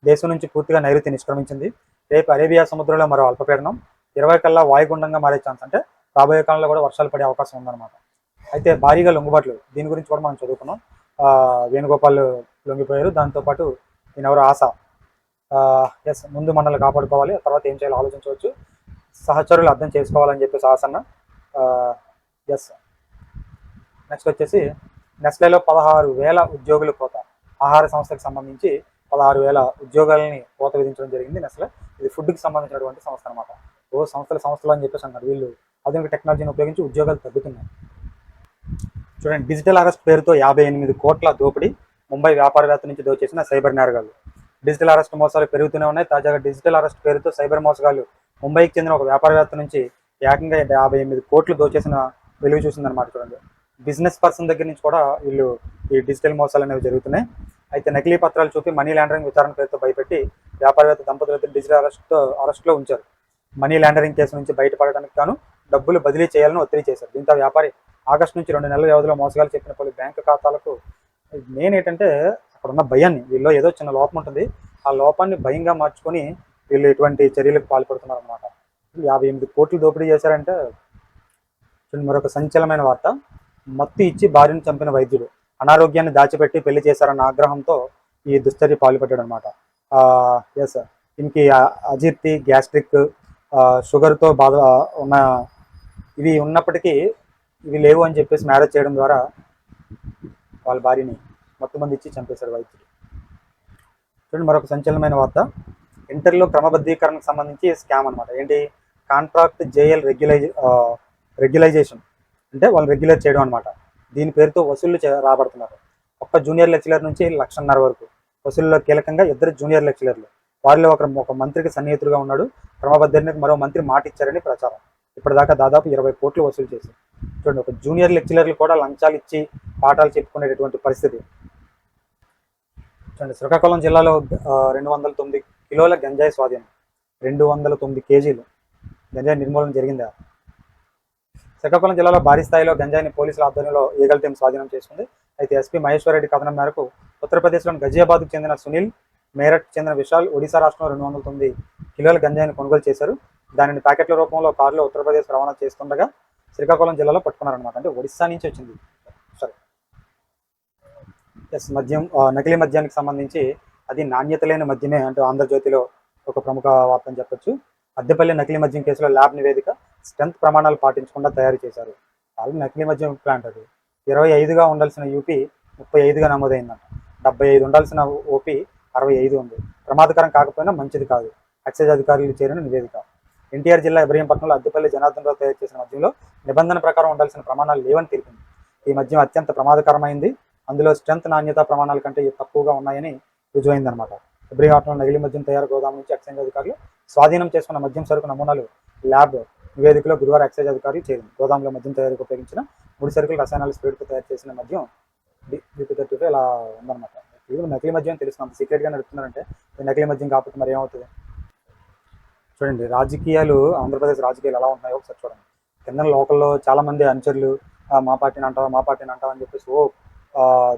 S1: దేశం నుంచి పూర్తిగా నైరుతి నిష్క్రమించింది. రేపు అరేబియా సముద్రంలో మరో అల్పపీడనం 20 కల్లా వాయుగుండంగా మారే ఛాన్స్, అంటే రాబోయే కాలంలో కూడా వర్షాలు పడే అవకాశం ఉందన్నమాట. అయితే భారీగా లొంగుబాట్లు, దీని గురించి కూడా మనం చదువుకున్నాం. వేణుగోపాల్ లొంగిపోయారు. దాంతోపాటు ఈయన ఎవరు ఆశ ముందు మనల్ని కాపాడుకోవాలి, తర్వాత ఏం చేయాలో ఆలోచించవచ్చు, సహచరులు అర్థం చేసుకోవాలని చెప్పేసి ఆసన్న. నెక్స్ట్ వచ్చేసి నెస్లేలో 16,000 ఉద్యోగులు కోత. ఆహార సంస్థకు సంబంధించి 16,000 ఉద్యోగాలని కోత విధించడం జరిగింది నెస్లే. ఇది ఫుడ్కి సంబంధించినటువంటి సంస్థ అనమాట. సంస్థలు అని చెప్పేసి అన్నారు. వీళ్ళు ఆధునిక టెక్నాలజీని ఉపయోగించి ఉద్యోగాలు తగ్గుతున్నాయి. చూడండి, డిజిటల్ అరెస్ట్ పేరుతో 58 కోట్ల దోపిడీ. ముంబై వ్యాపారవేత్త నుంచి దోచేసిన సైబర్ నేరగాళ్లు. డిజిటల్ అరెస్ట్ మోసాలు పెరుగుతూనే ఉన్నాయి. తాజాగా డిజిటల్ అరెస్ట్ పేరుతో సైబర్ మోసగాళ్లు ముంబైకి చెందిన ఒక వ్యాపారవేత్త నుంచి ఏకంగా 58 కోట్లు దోచేసిన వెలుగు చూసిందనమాట. చూడండి, బిజినెస్ పర్సన్ దగ్గర నుంచి కూడా వీళ్ళు ఈ డిజిటల్ మోసాలు అనేవి జరుగుతున్నాయి. అయితే నకిలీ పత్రాలు చూపి మనీ లాండరింగ్ విచారణ పేరుతో భయపెట్టి వ్యాపారవేత్త దంపతులతో డిజిటల్ అరెస్ట్లో ఉంచారు. మనీ లాండరింగ్ కేసు నుంచి బయటపడడానికి గాను డబ్బులు బదిలీ చేయాలని ఒత్తిడి చేశారు. దీంతో వ్యాపారి ఆగస్టు నుంచి 2 నెలల వ్యవధిలో మోసగాలు చెప్పిన పలు బ్యాంకు ఖాతాలకు మెయిన్ ఏంటంటే అక్కడ ఉన్న భయాన్ని, వీళ్ళు ఏదో చిన్న లోపం ఉంటుంది, ఆ లోపాన్ని భయంగా మార్చుకొని వీళ్ళు ఇటువంటి చర్యలకు పాల్పడుతున్నారు అనమాట. 58 కోట్లు దోపిడీ చేశారంటే మరొక సంచలనమైన వార్త. మత్తు ఇచ్చి భార్యను చంపిన వైద్యుడు అనారోగ్యాన్ని దాచిపెట్టి పెళ్లి చేశారన్న ఆగ్రహంతో ఈ దుశ్చర్య పాల్పడ్డాడు అనమాట. దీనికి అజీర్తి, గ్యాస్ట్రిక్, షుగర్తో బాధ ఉన్న ఇవి ఉన్నప్పటికీ ఇవి లేవు అని చెప్పేసి మ్యారేజ్ చేయడం ద్వారా వాళ్ళ భార్యని మత్తుమంది ఇచ్చి చంపేశాడు వైద్యుడు. చూడండి మరొక సంచలనమైన వార్త. ఇంటర్లో క్రమబద్ధీకరణకు సంబంధించి స్కామ్ అనమాట. ఏంటి? కాంట్రాక్ట్ జేఎల్ రెగ్యులైజేషన్ అంటే వాళ్ళు రెగ్యులర్ చేయడం అనమాట. దీని పేరుతో వసూళ్లు రాబడుతున్నారు. ఒక్క జూనియర్ లెక్చరర్ నుంచి 1,50,000 వరకు వసూళ్లలో కీలకంగా 2 జూనియర్ లెక్చరర్లు. వారిలో ఒక మంత్రికి సన్నిహితుడుగా ఉన్నాడు. క్రమబద్ధీకరణకు మరో మంత్రి మాట ఇచ్చారని ప్రచారం. ఇప్పటిదాకా దాదాపు 20 కోట్లు వసూలు చేశారు. చూడండి, ఒక జూనియర్ లెక్చరర్లు కూడా లంచాలు ఇచ్చి పాఠాలు చెప్పుకునేటటువంటి పరిస్థితి. చూడండి, శ్రీకాకుళం జిల్లాలో 209 కిలోల గంజాయి స్వాధీనం. 209 కేజీలు గంజాయి నిర్మూలన జరిగిందా? శ్రీకాకుళం జిల్లాలో భారీ స్థాయిలో గంజాయిని పోలీసుల ఆధ్వర్యంలో ఈగల్ టీం స్వాధీనం చేసుకుంది. అయితే ఎస్పీ మహేశ్వర్ రెడ్డి కథనం మేరకు ఉత్తరప్రదేశ్లోని గజియాబాద్కు చెందిన సునీల్, మేరట్ చెందిన విశాల్ ఒడిశా రాష్ట్రంలో 209 కిలోల గంజాయిని కొనుగోలు చేశారు. దానిని ప్యాకెట్ల రూపంలో కారులో ఉత్తరప్రదేశ్ రవాణా చేస్తుండగా శ్రీకాకుళం జిల్లాలో పట్టుకున్నారనమాట. అంటే ఒడిశా నుంచి వచ్చింది. సరే, మద్యం, నకిలీ మద్యానికి సంబంధించి అది నాణ్యత లేని మద్యమే అంటే ఆంధ్రజ్యోతిలో ఒక ప్రముఖ వార్త అని చెప్పొచ్చు. అద్దెపల్లి నకిలీ మద్యం కేసులో ల్యాబ్ నివేదిక స్ట్రెంత్ ప్రమాణాలు పాటించకుండా తయారు చేశారు. వాళ్ళు నకిలీ మద్యం ప్లాంట్ అది 25గా ఉండాల్సిన యూపీ 35గా నమోదైందంట. 75 ఉండాల్సిన ఓపీ 65 ఉంది. ప్రమాదకరం కాకపోయినా మంచిది కాదు. ఎక్సైజ్ అధికారులు చేరిన నివేదిక. ఎన్టీఆర్ జిల్లా ఇబ్రహీంపట్నంలో అద్దెపల్లి జనార్దన్ రావు తయారు చేసిన మద్యంలో నిబంధన ప్రకారం ఉండాల్సిన ప్రమాణాలు లేవని తెలిపింది. ఈ మద్యం అత్యంత ప్రమాదకరమైంది. అందులో స్ట్రెంత్ నాణ్యత ప్రమాణాల కంటే తక్కువగా ఉన్నాయని రుజువైందనమాట. ఇబ్రహీంపట్నం నకిలీ మద్యం తయారు గోదాం నుంచి ఎక్సైజ్ అధికారులు స్వాధీనం చేసుకున్న మద్యం సరుకు నమూనాలు ల్యాబ్ నివేదికలో గురువారం ఎక్సైజ్ అధికారులు చేరింది. గోదాంలో మద్యం తయారీకి ఉపయోగించిన ముడి సరుకులు రసాయనాలు స్పీడ్తో తయారు చేసిన మద్యం BP35 ఇలా ఉందన్నమాట. ఇది నకిలీ మద్యం తెలుస్తుంది. అంత సీక్రెట్గా నడుపుతున్నారంటే నకిలీ మద్యం కాకపోతే మరి ఏమవుతుంది? చూడండి, రాజకీయాలు, ఆంధ్రప్రదేశ్ రాజకీయాలు ఎలా ఉంటున్నాయో ఒకసారి చూడండి. కింద లోకల్లో చాలామంది అనుచరులు మా పార్టీని అంటావా అని చెప్పేసి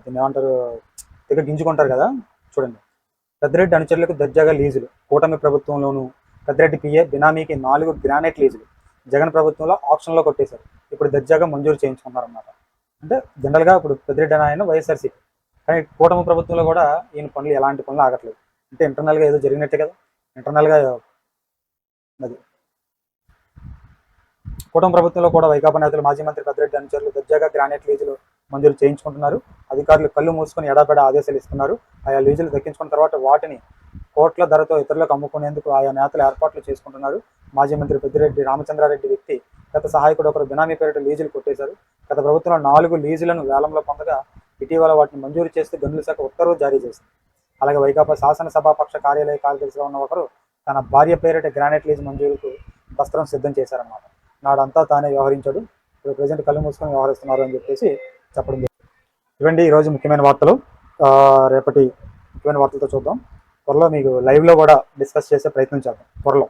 S1: దీన్ని ఏమంటారు, తెగ గింజుకుంటారు కదా. చూడండి, పెద్దిరెడ్డి అనుచరులకు దర్జాగా లీజులు. కూటమి ప్రభుత్వంలోనూ పెద్దిరెడ్డి పిఏ బినామీకి 4 గ్రానైట్ లీజులు. జగన్ ప్రభుత్వంలో ఆప్షన్లో కొట్టేశారు. ఇప్పుడు దర్జాగా మంజూరు చేయించుకున్నారన్నమాట. అంటే జనరల్గా ఇప్పుడు పెద్దిరెడ్డి ఆయన వైఎస్ఆర్సీపీ, కానీ కూటమి ప్రభుత్వంలో కూడా ఈయన పనులు ఎలాంటి పనులు ఆగట్లేదు. అంటే ఇంటర్నల్గా ఏదో జరిగినట్టే కదా. ఇంటర్నల్గా అది కూటమి ప్రభుత్వంలో కూడా వైకాపా నేతలు మాజీ మంత్రి పెద్దిరెడ్డి అనుచరులు దర్జాగా గ్రానైట్ లీజులు మంజూరు చేయించుకుంటున్నారు. అధికారులు కళ్ళు మూసుకొని ఎడాపెడా ఆదేశాలు ఇస్తున్నారు. ఆయా లీజులు దక్కించుకున్న తర్వాత వాటిని కోట్ల ధరతో ఇతరులకు అమ్ముకునేందుకు ఆయా నేతలు ఏర్పాట్లు చేసుకుంటున్నారు. మాజీ మంత్రి పెద్దిరెడ్డి రామచంద్రారెడ్డి వ్యక్తి గత సహాయకుడు ఒకరు బినామీ పేరిట లీజులు కొట్టేశారు. గత ప్రభుత్వంలో 4 లీజులను వేలంలో పొందగా ఇటీవల వాటిని మంజూరు చేస్తూ గనుల శాఖ ఉత్తర్వులు జారీ చేసింది. అలాగే వైకాపా శాసనసభాపక్ష కార్యాలయ కార్యదర్శిగా ఉన్న ఒకరు తన భార్య పేరిట గ్రానైట్ లీజు మంజూరుకు దస్త్రం సిద్ధం చేశారన్నమాట. నాడంతా తానే వ్యవహరించాడు, ఇప్పుడు ప్రజెంట్ కళ్ళు మూసుకొని వ్యవహరిస్తున్నారు అని చెప్పేసి చెప్పడం జరిగింది. ఇవ్వండి ఈరోజు ముఖ్యమైన వార్తలు. రేపటి ముఖ్యమైన వార్తలతో చూద్దాం. త్వరలో మీకు లైవ్లో కూడా డిస్కస్ చేసే ప్రయత్నం చేద్దాం త్వరలో.